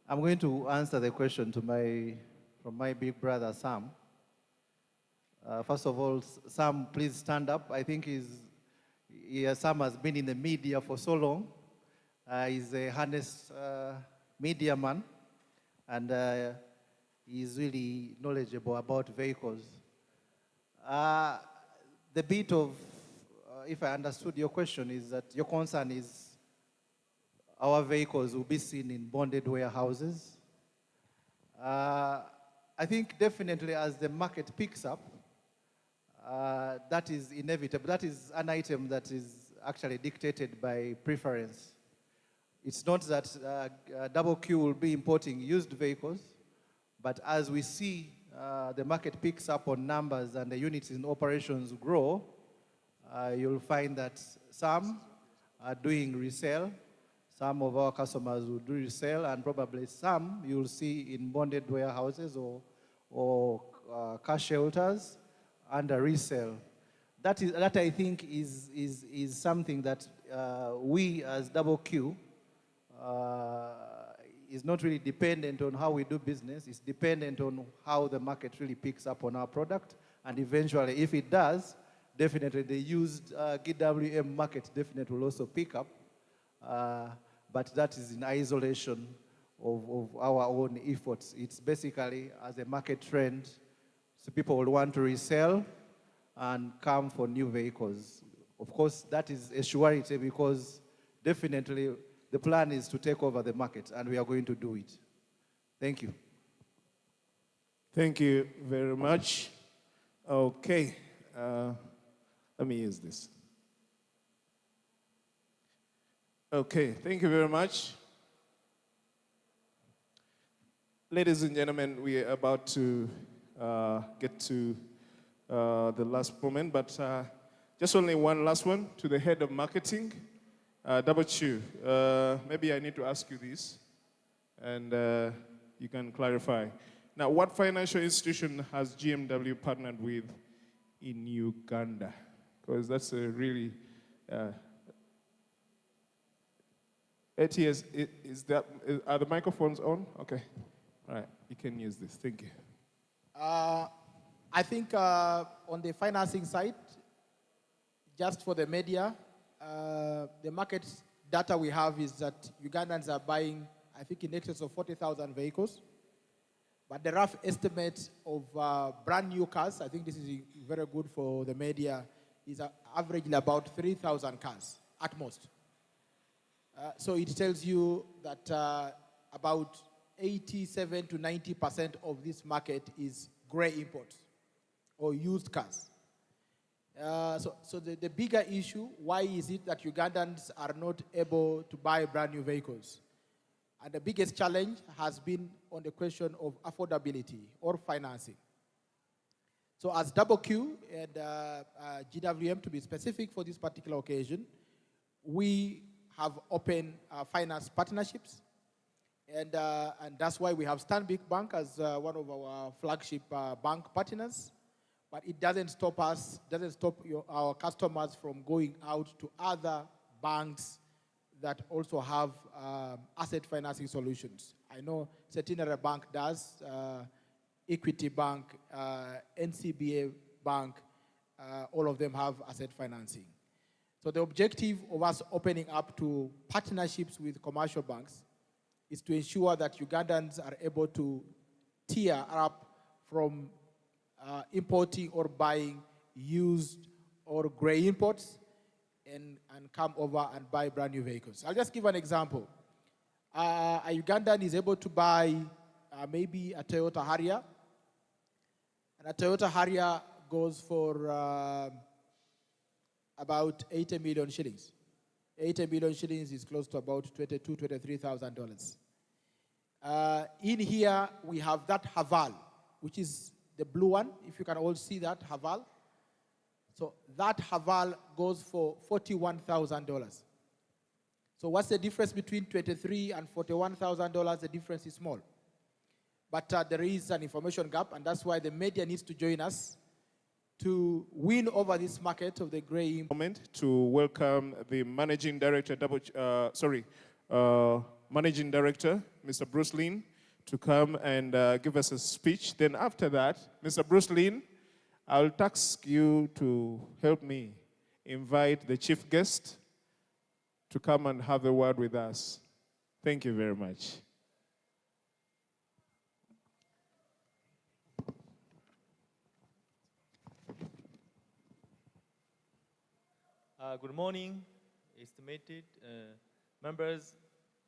I'm going to answer the question from my big brother, Sam. First of all, Sam, please stand up. I think Sam has been in the media for so long. He's a harness media man, and he's really knowledgeable about vehicles. The bit of, if I understood your question, is that your concern is our vehicles will be seen in bonded warehouses. I think definitely as the market picks up, that is inevitable. That is an item that is actually dictated by preference. It's not that Double Q will be importing used vehicles, but as we see the market picks up on numbers and the units in operations grow, you'll find that some are doing resale. Some of our customers will do resale, and probably some you'll see in bonded warehouses or car shelters under resale. That I think is something that we as Double Q is not really dependent on how we do business. It's dependent on how the market really picks up on our product, and eventually, if it does, definitely the used GWM market definitely will also pick up. But that is in isolation of our own efforts. It's basically as a market trend, so people will want to resell and come for new vehicles. Of course, that is a surety because definitely the plan is to take over the market, and we are going to do it. Thank you. Thank you very much. Okay, let me use this. Okay, thank you very much. Ladies and gentlemen, we are about to get to the last moment, but just only one last one to the head of marketing, Double Q. Maybe I need to ask you this, and you can clarify. Now, what financial institution has GMW partnered with in Uganda? Because that's a really ATS, are the microphones on? Okay. All right, you can use this. Thank you. I think on the financing side, just for the media, the market data we have is that Ugandans are buying, I think, in excess of 40,000 vehicles. But the rough estimate of brand new cars, I think this is very good for the media, is averaging about 3,000 cars at most. So it tells you that about 87 to 90% of this market is gray imports or used cars. So the bigger issue, why is it that Ugandans are not able to buy brand new vehicles? And the biggest challenge has been on the question of affordability or financing. So as Double Q and GWM, to be specific for this particular occasion, we have opened finance partnerships. And that's why we have Stanbic Bank as one of our flagship bank partners. But it doesn't stop us, doesn't stop our customers from going out to other banks that also have asset financing solutions. I know Centenary Bank does, Equity Bank, NCBA Bank, all of them have asset financing. So the objective of us opening up to partnerships with commercial banks is to ensure that Ugandans are able to tier up from importing or buying used or gray imports and come over and buy brand new vehicles. I'll just give an example. A Ugandan is able to buy maybe a Toyota Harrier, and a Toyota Harrier goes for about 80 million shillings. 80 million shillings is close to about $22,000, $23,000. In here, we have that Haval, which is the blue one, if you can all see that, Haval. So that Haval goes for $41,000. So what's the difference between $23,000 and $41,000? The difference is small. But there is an information gap, and that's why the media needs to join us to win over this market of the gray. Moment to welcome the Managing Director, Managing Director, Mr. Bruce Lin, to come and give us a speech. Then after that, Mr. Bruce Lin, I'll task you to help me invite the chief guest to come and have a word with us. Thank you very much. Good morning, estimated members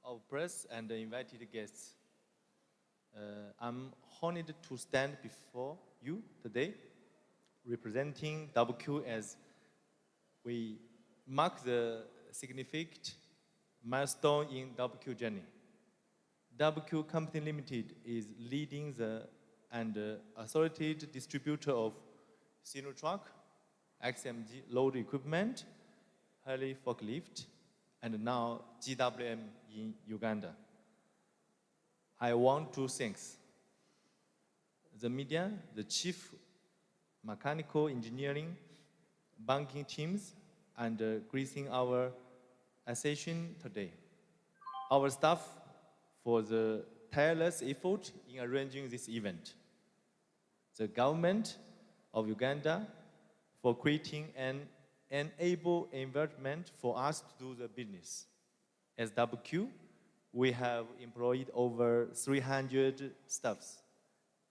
of press and invited guests. I'm honored to stand before you today, representing WQ as we mark the significant milestone in WQ journey. WQ Company Limited is leading and authoritative distributor of Sino-Truck, XMG load equipment, heli forklift, and now GWM in Uganda. I want to thank the media, the chief mechanical engineering, banking teams, and gracing our session today. Our staff for the tireless effort in arranging this event. The government of Uganda for creating an enable environment for us to do the business. As WQ, we have employed over 300 staffs,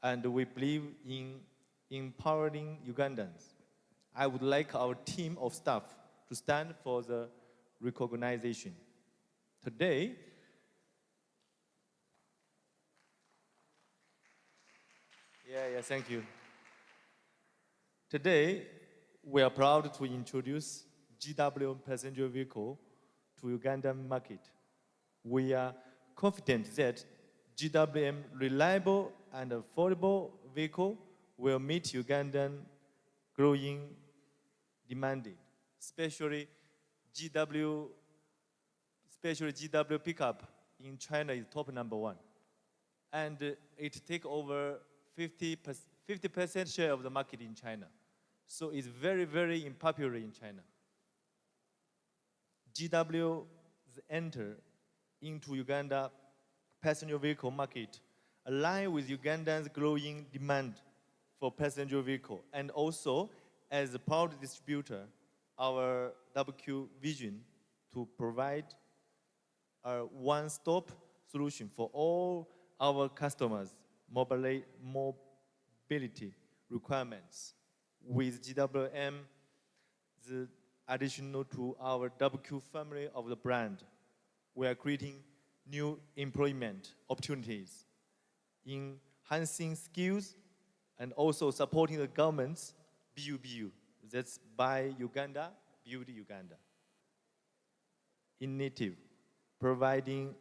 and we believe in empowering Ugandans. I would like our team of staff to stand for the recognition. Today, thank you. Today, we are proud to introduce GWM passenger vehicle to Ugandan market. We are confident that GWM reliable and affordable vehicle will meet Ugandan growing demand, especially GW pickup in China is top #1. And it take over 50% share of the market in China. So it's very, very unpopular in China. GW enter into Uganda passenger vehicle market align with Uganda's growing demand for passenger vehicle. And also, as a proud distributor, our WQ vision to provide a one-stop solution for all our customers' mobility requirements. With GWM, the additional to our WQ family of the brand, we are creating new employment opportunities, enhancing skills, and also supporting the government's BUBU, That's Buy Uganda, Build Uganda. Initiative, promoting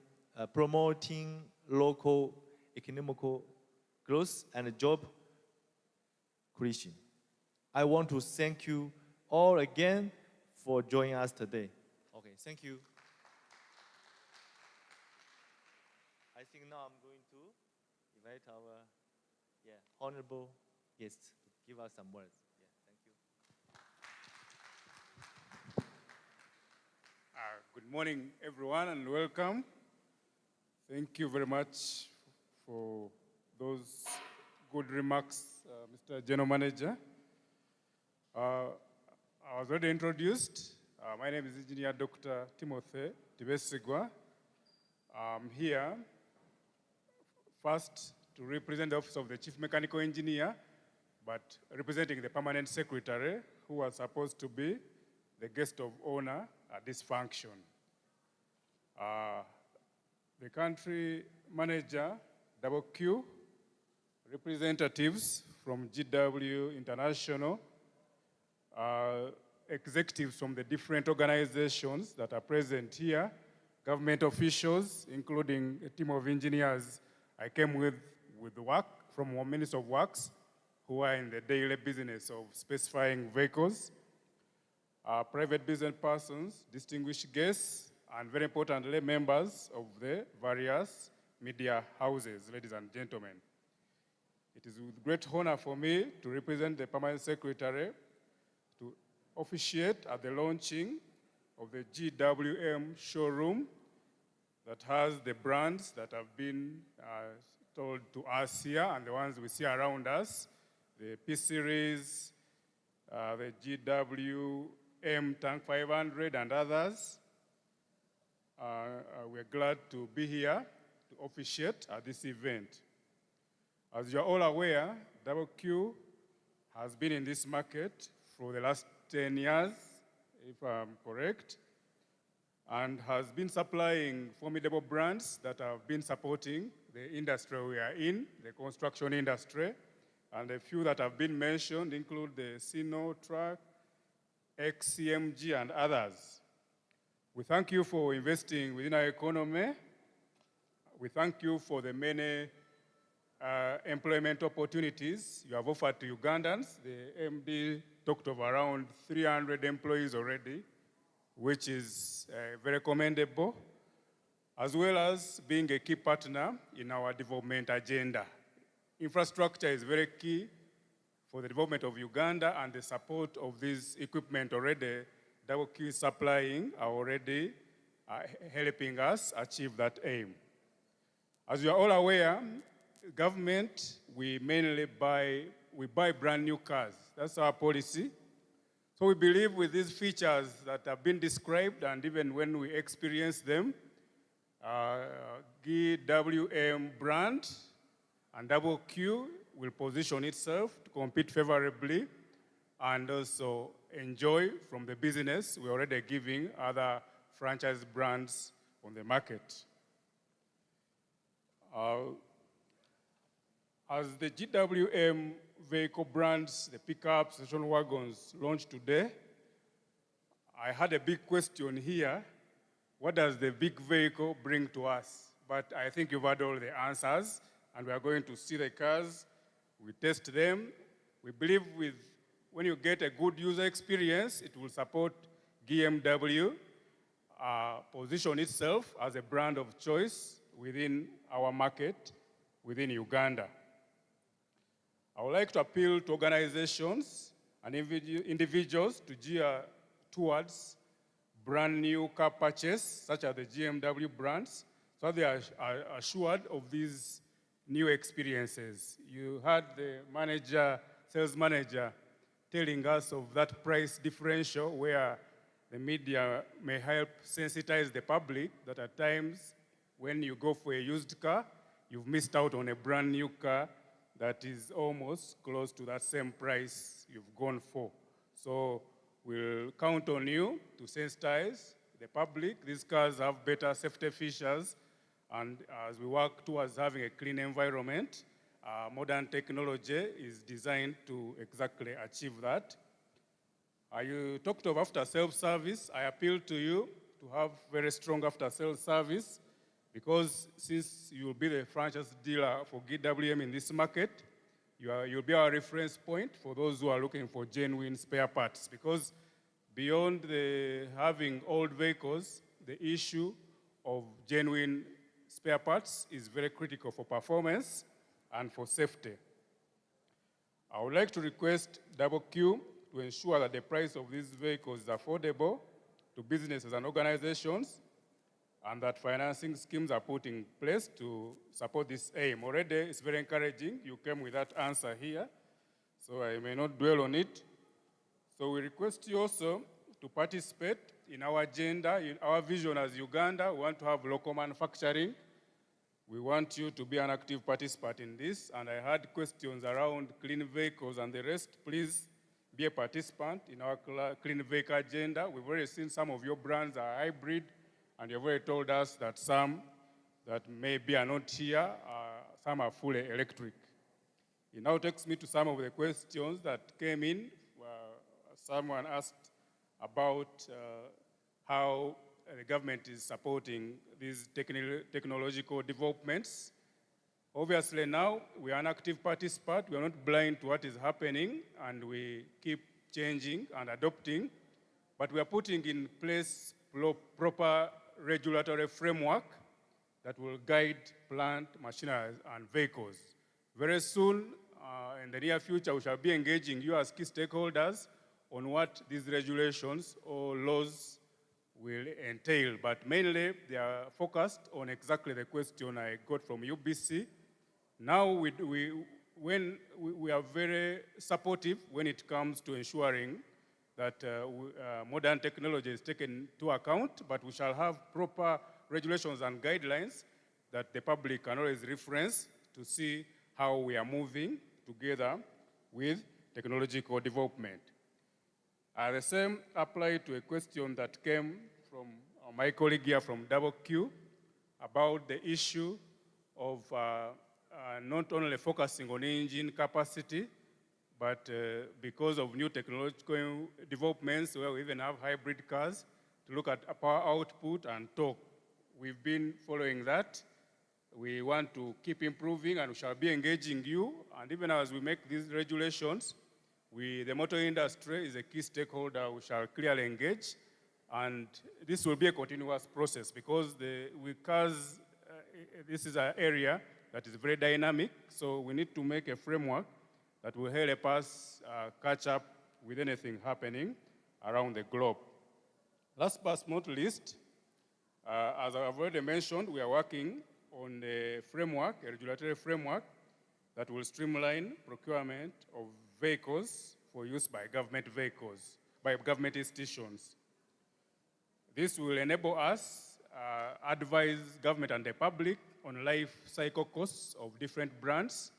local economical growth and job creation. I want to thank you all again for joining us today. Okay, thank you. I think now I'm going to invite our honorable guests to give us some words. Thank you. Good morning, everyone, and welcome. Thank you very much for those good remarks, Mr. General Manager. I was already introduced. My name is Engineer Dr. Timothy Tibesigwa. I'm here first to represent the Office of the Chief Mechanical Engineer, but representing the Permanent Secretary, who was supposed to be the guest of honor at this function. The country manager, Q, representatives from GW International, executives from the different organizations that are present here, government officials, including a team of engineers I came with work from one Minister of Works, who are in the daily business of specifying vehicles, private business persons, distinguished guests, and very importantly, members of the various media houses, ladies and gentlemen. It is with great honor for me to represent the Permanent Secretary to officiate at the launching of the GWM showroom that has the brands that have been told to us here and the ones we see around us, the P-Series, the GWM Tank 500 and others. We're glad to be here to officiate at this event. As you're all aware, Q has been in this market for the last 10 years, if I'm correct, and has been supplying formidable brands that have been supporting the industry we are in, the construction industry, and a few that have been mentioned include the Sino Truck, XCMG, and others. We thank you for investing within our economy. We thank you for the many employment opportunities you have offered to Ugandans. The MD talked of around 300 employees already, which is very commendable, as well as being a key partner in our development agenda. Infrastructure is very key for the development of Uganda, and the support of this equipment already Q is supplying are already helping us achieve that aim. As you are all aware, government, we mainly buy brand new cars. That's our policy. So we believe with these features that have been described, and even when we experience them, GWM brand and Q will position itself to compete favorably and also enjoy from the business we're already giving other franchise brands on the market. As the GWM vehicle brands, the pickups, station wagons launched today, I had a big question here. What does the big vehicle bring to us? But I think you've had all the answers, and we are going to see the cars. We test them. We believe when you get a good user experience, it will support GMW, position itself as a brand of choice within our market, within Uganda. I would like to appeal to organizations and individuals to gear towards brand new car purchase, such as the GMW brands, so they are assured of these new experiences. You heard the sales manager, telling us of that price differential where the media may help sensitize the public that at times when you go for a used car, you've missed out on a brand new car that is almost close to that same price you've gone for. So we'll count on you to sensitize the public. These cars have better safety features, and as we work towards having a clean environment, modern technology is designed to exactly achieve that. You talked of after-sales service. I appeal to you to have very strong after-sales service because since you will be the franchise dealer for GWM in this market, you'll be our reference point for those who are looking for genuine spare parts because beyond having old vehicles, the issue of genuine spare parts is very critical for performance and for safety. I would like to request Q to ensure that the price of these vehicles is affordable to businesses and organizations and that financing schemes are put in place to support this aim. Already, it's very encouraging. You came with that answer here, so I may not dwell on it. So we request you also to participate in our agenda, in our vision as Uganda. We want to have local manufacturing. We want you to be an active participant in this, and I had questions around clean vehicles and the rest. Please be a participant in our clean vehicle agenda. We've already seen some of your brands are hybrid, and you've already told us that some that maybe are not here, some are fully electric. It now takes me to some of the questions that came in. Someone asked about how the government is supporting these technological developments. Obviously now, we are an active participant. We are not blind to what is happening, and we keep changing and adopting, but we are putting in place proper regulatory framework that will guide plant, machinery, and vehicles. Very soon, in the near future, we shall be engaging you as key stakeholders on what these regulations or laws will entail, but mainly they are focused on exactly the question I got from UBC. Now we are very supportive when it comes to ensuring that modern technology is taken into account, but we shall have proper regulations and guidelines that the public can always reference to see how we are moving together with technological development. The same apply to a question that came from my colleague here from Q about the issue of not only focusing on engine capacity, but because of new technological developments where we even have hybrid cars, to look at power output and torque. We've been following that. We want to keep improving, and we shall be engaging you. And even as we make these regulations, the motor industry is a key stakeholder we shall clearly engage. And this will be a continuous process because with cars, this is an area that is very dynamic. So we need to make a framework that will help us catch up with anything happening around the globe. Last but not least, as I've already mentioned, we are working on a framework, a regulatory framework, that will streamline procurement of vehicles for use by government institutions. This will enable us advise government and the public on life cycle costs of different brands.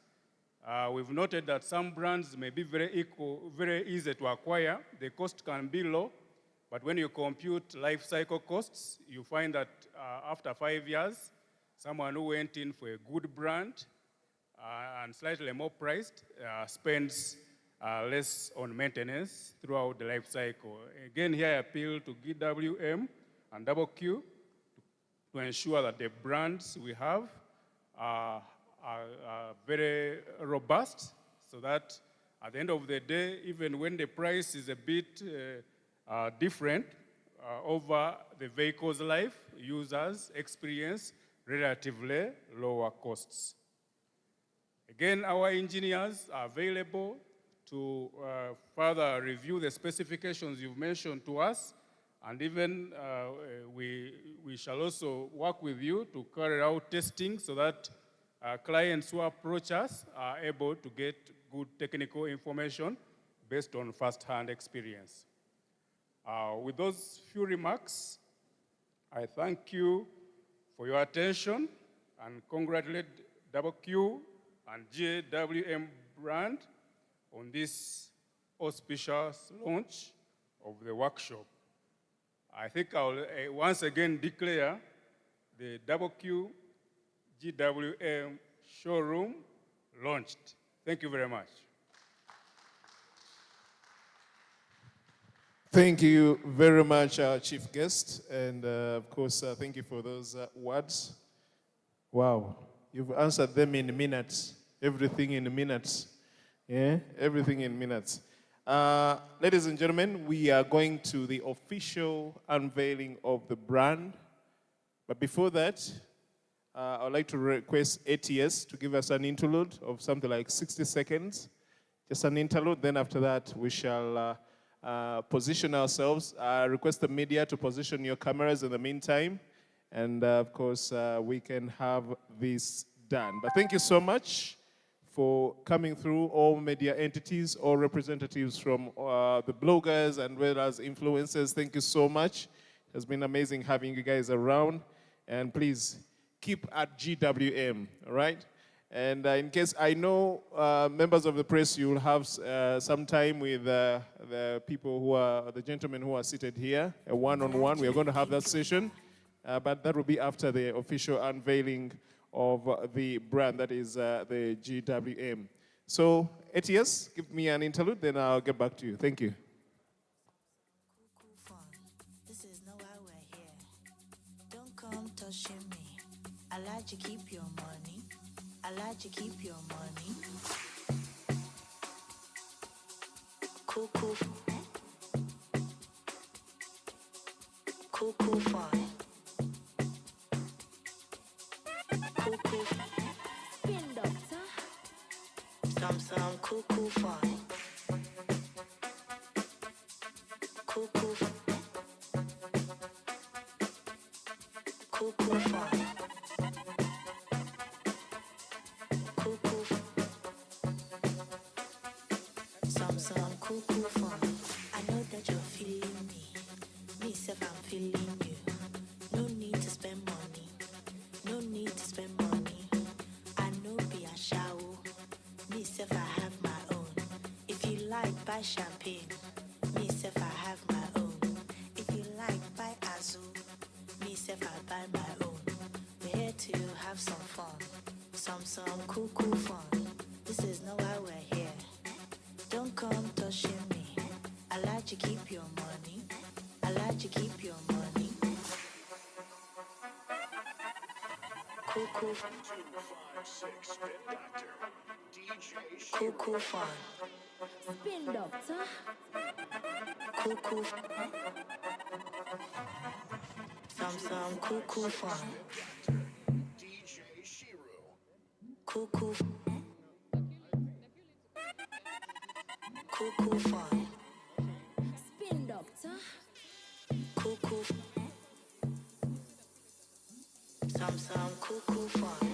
We've noted that some brands may be very easy to acquire. The cost can be low, but when you compute life cycle costs, you find that after 5 years, someone who went in for a good brand and slightly more priced spends less on maintenance throughout the life cycle. Again, here I appeal to GWM and Q to ensure that the brands we have are very robust, so that at the end of the day, even when the price is a bit different over the vehicle's life, users experience relatively lower costs. Again, our engineers are available to further review the specifications you've mentioned to us, and even we shall also work with you to carry out testing so that clients who approach us are able to get good technical information based on first-hand experience. With those few remarks, I thank you for your attention and congratulate Q and GWM brand on this auspicious launch of the workshop. I think I'll once again declare the Q GWM showroom launched. Thank you very much. Thank you very much, our chief guest. And of course, thank you for those words. Wow, you've answered them in minutes. Everything in minutes. Yeah, everything in minutes. Ladies and gentlemen, we are going to the official unveiling of the brand. But before that, I would like to request ATS to give us an interlude of something like 60 seconds. Just an interlude. Then after that, we shall position ourselves. Request the media to position your cameras in the meantime. And of course, we can have this done. But thank you so much for coming through, all media entities, all representatives from the bloggers and well as influencers. Thank you so much. It has been amazing having you guys around. And please keep at GWM, all right? And in case I know members of the press, you will have some time with the people who are, the gentlemen who are seated here, a one-on-one. We are going to have that session, but that will be after the official unveiling of the brand that is the GWM. So, ATS, give me an interlude, then I'll get back to you. Thank you. This is not why we're here. Don't come touching me. I like to keep your money. I like to keep your money. Cool, cool. Cool, cool fun. Cool, cool. Spin doctor. Some cool, cool fun. Cool, cool. Cool, cool fun. Cool, cool. Some cool, cool fun. I know that you're feeling me. Me self, I'm feeling you. No need to spend money. No need to spend money. I know be a shower. Me self, I have my own. If you like, buy champagne. Me self, I have my own. If you like, buy Azul. Me self, I buy my own. We're here to have some fun. Some cool, cool fun. This is not why we're here. Don't come touching me. I like to keep your money. I like to keep your money. Cool, cool. Cool, cool fun. Spin doctor. Cool, cool. Some cool, cool fun. Cool, cool. Cool, cool fun. Spin doctor. Cool, cool. Some cool, cool fun.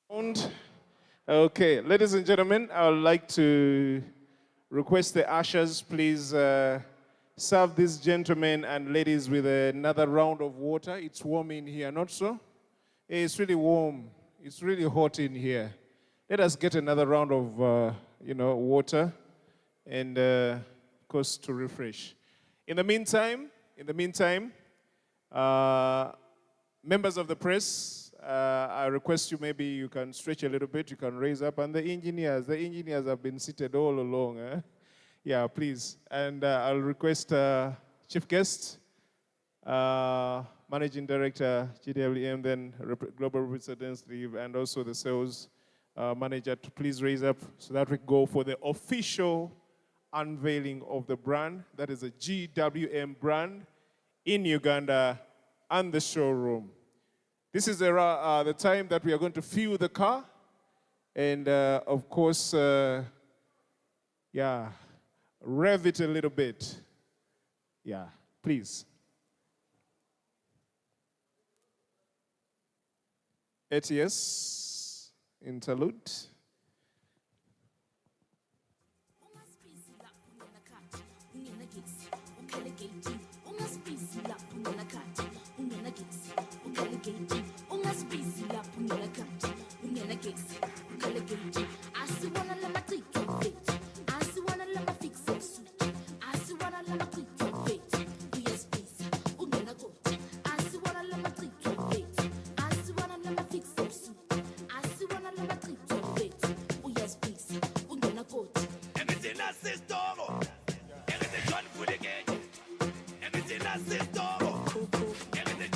Okay, ladies and gentlemen, I would like to request the ushers, please serve these gentlemen and ladies with another round of water. It's warm in here, not so? It's really warm. It's really hot in here. Let us get another round of, water and, of course, to refresh. In the meantime, members of the press, I request you, maybe you can stretch a little bit, you can raise up. And the engineers have been seated all along. Yeah, please. And I'll request Chief Guest, Managing Director, GWM, then Global Representative, and also the Sales Manager to please raise up so that we go for the official unveiling of the brand. That is a GWM brand in Uganda and the showroom. This is the time that we are going to fuel the car. And of course, rev it a little bit. Yeah, please. ATS, interlude.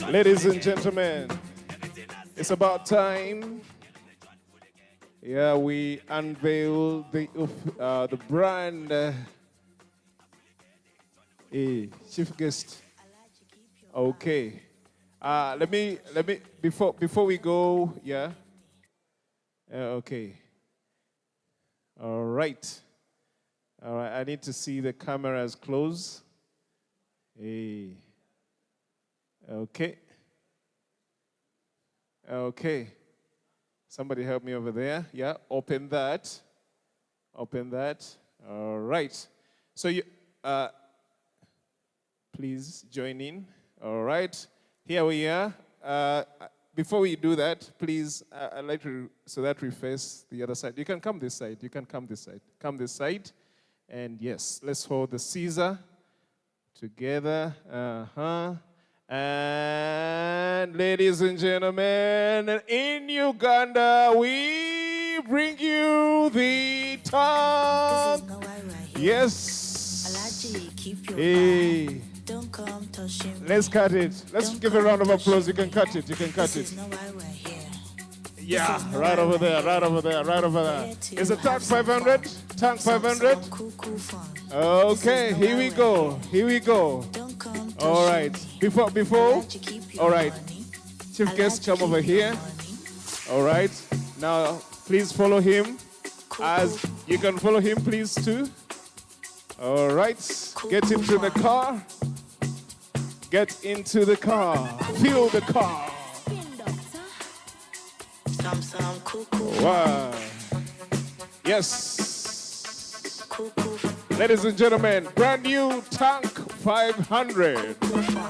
Ladies and gentlemen, it's about time. Yeah, we unveil the brand. Chief Guest. Okay. Let me before we go. Yeah. Okay. All right. All right. I need to see the cameras close. Hey. Okay. Okay. Somebody help me over there. Yeah, open that. Open that. All right. So you, please join in. All right. Here we are. Before we do that, please, I'd like to, so that we face the other side. You can come this side. You can come this side. Come this side. And yes, let's hold the Caesar together. And ladies and gentlemen, in Uganda, we bring you the tongue. Yes. Hey. Let's cut it. Let's give a round of applause. You can cut it. You can cut it. Yeah, right over there, right over there, right over there. Is it Tank 500? Tank 500? Okay, here we go. Here we go. All right. Before, all right. Chief Guest, come over here. All right. Now, please follow him. As you can follow him, please, too. All right. Get into the car. Get into the car. Fuel the car. Wow. Yes. Ladies and gentlemen, brand new Tank 500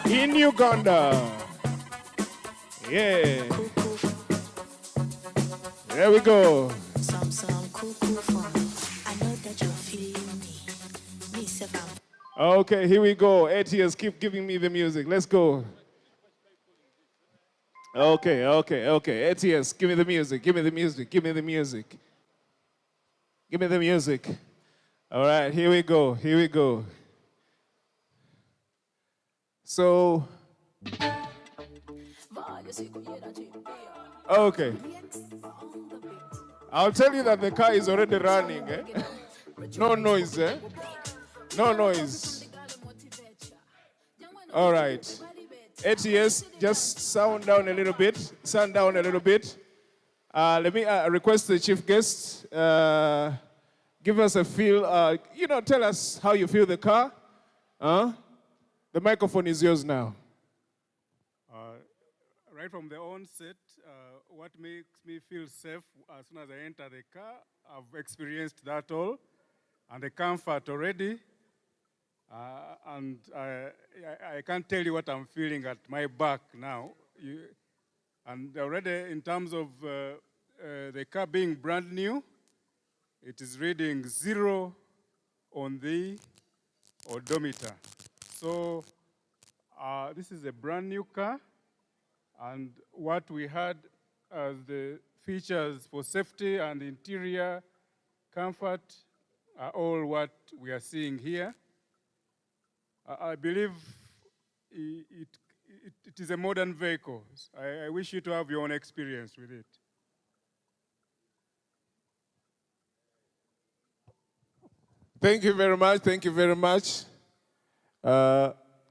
in Uganda. Yeah. There we go. Okay, here we go. ATS, keep giving me the music. Let's go. Okay. ATS, give me the music. Give me the music. Give me the music. Give me the music. All right, here we go. Here we go. So, okay. I'll tell you that the car is already running. No noise, No noise. All right. ATS, just sound down a little bit. Sound down a little bit. Let me request the chief guest. Give us a feel. Tell us how you feel the car. The microphone is yours now. right from the onset, what makes me feel safe as soon as I enter the car, I've experienced that all, and the comfort already. And I can't tell you what I'm feeling at my back now. And already in terms of the car being brand new, it is reading 0 on the odometer. So this is a brand new car, and what we had as the features for safety and interior comfort are all what we are seeing here. I believe it is a modern vehicle. I wish you to have your own experience with it. Thank you very much. Thank you very much.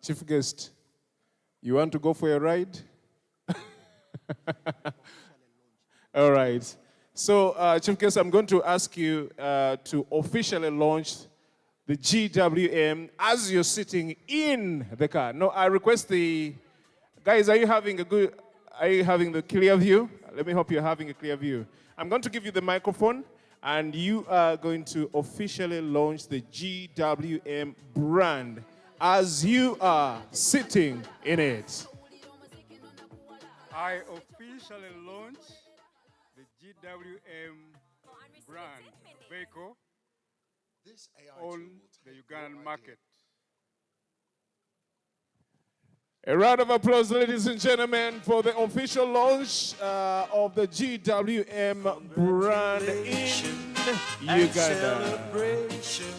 Chief guest, you want to go for a ride? All right. So, Chief guest, I'm going to ask you to officially launch the GWM as you're sitting in the car. No, I request the guys. Are you having the clear view? Let me hope you're having a clear view. I'm going to give you the microphone, and you are going to officially launch the GWM brand as you are sitting in it. I officially launch the GWM brand vehicle on the Ugandan market. A round of applause, ladies and gentlemen, for the official launch of the GWM brand in Uganda. Celebration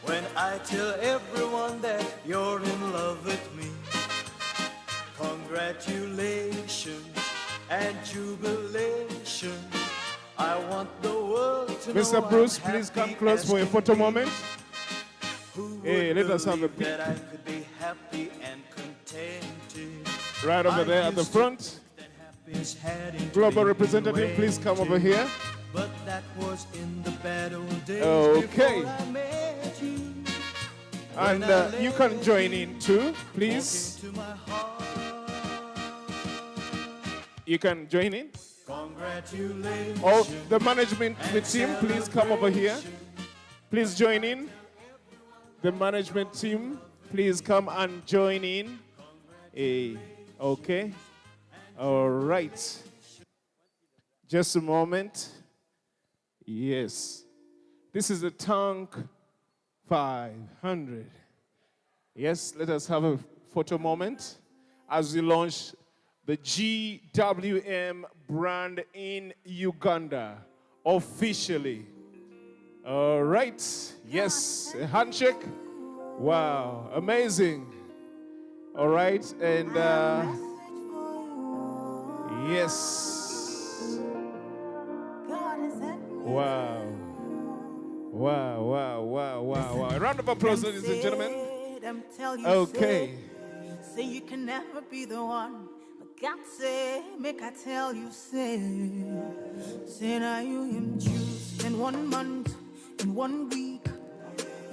when I tell everyone that you're in love with me. Congratulations and jubilation. I want the world to know Mr. Bruce, I'm please come happy close as for a can photo be. moment. Who Hey, would let us have a believe peek. that I could be happy and contented. Right over there at the front. Global representative, please come over here. But that was in the bad old days Okay. before I met you. And you can join in too, please. You can join in. Congratulations. Oh, the management team, please come over here. Please join in. The management team, please come and join in. Okay. All right. Just a moment. Yes. This is the Tank 500. Yes, let us have a photo moment as we launch the GWM brand in Uganda officially. All right. Yes, a handshake. Wow, amazing. All right, and yes. Wow. Wow, wow, wow, wow, wow. A round of applause, ladies and gentlemen. Okay. Say you can never be the one. But God say, make I tell you, say now you him choose in 1 month, in 1 week.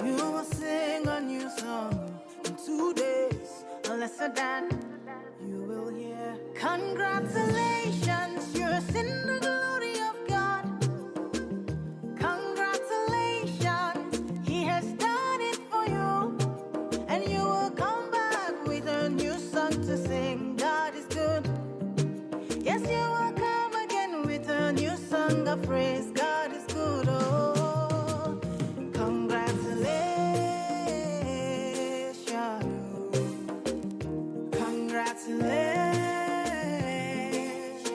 You will sing a new song in 2 days, a lesser than you will hear. Congratulations, you're in the glory of God. Congratulations, He has done it for you. And you will come back with a new song to sing. God is good. Yes, you will come again with a new song of praise. God is good. Oh, congratulations. Congratulations.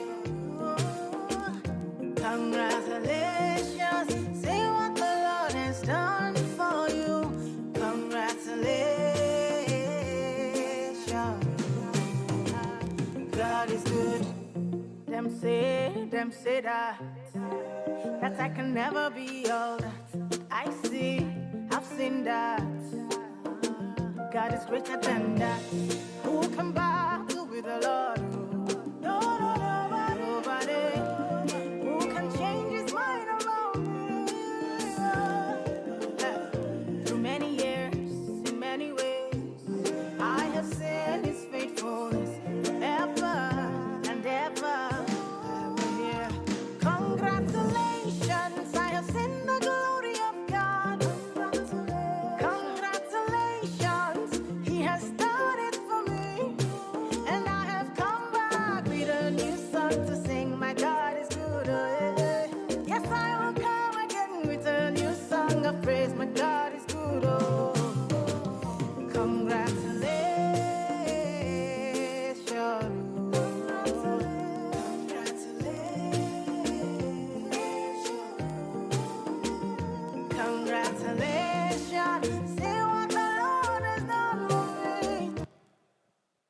Congratulations. Say what the Lord has done for you. Congratulations. God is good. Them say that I can never be all that I see. I've seen that. God is greater than that. Who can battle with the Lord? No, no, nobody. Who can change his mind around me? Through many years, in many ways, I have seen his faithfulness ever Congratulations. See what the Lord has done for me.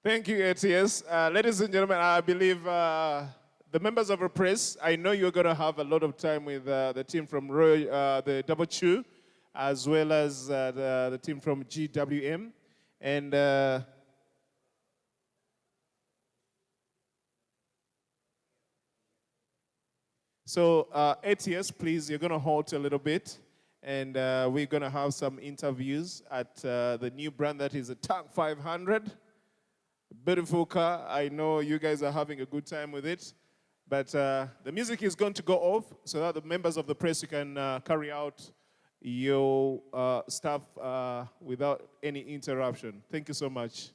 Thank you, ATS. Ladies and gentlemen, I believe the members of the press, I know you're going to have a lot of time with the team from the Double Chew, as well as the team from GWM. And so ATS, please, you're going to halt a little bit. And we're going to have some interviews at the new brand that is a Tank 500. Beautiful car. I know you guys are having a good time with it. But the music is going to go off so that the members of the press, you can carry out your stuff without any interruption. Thank you so much.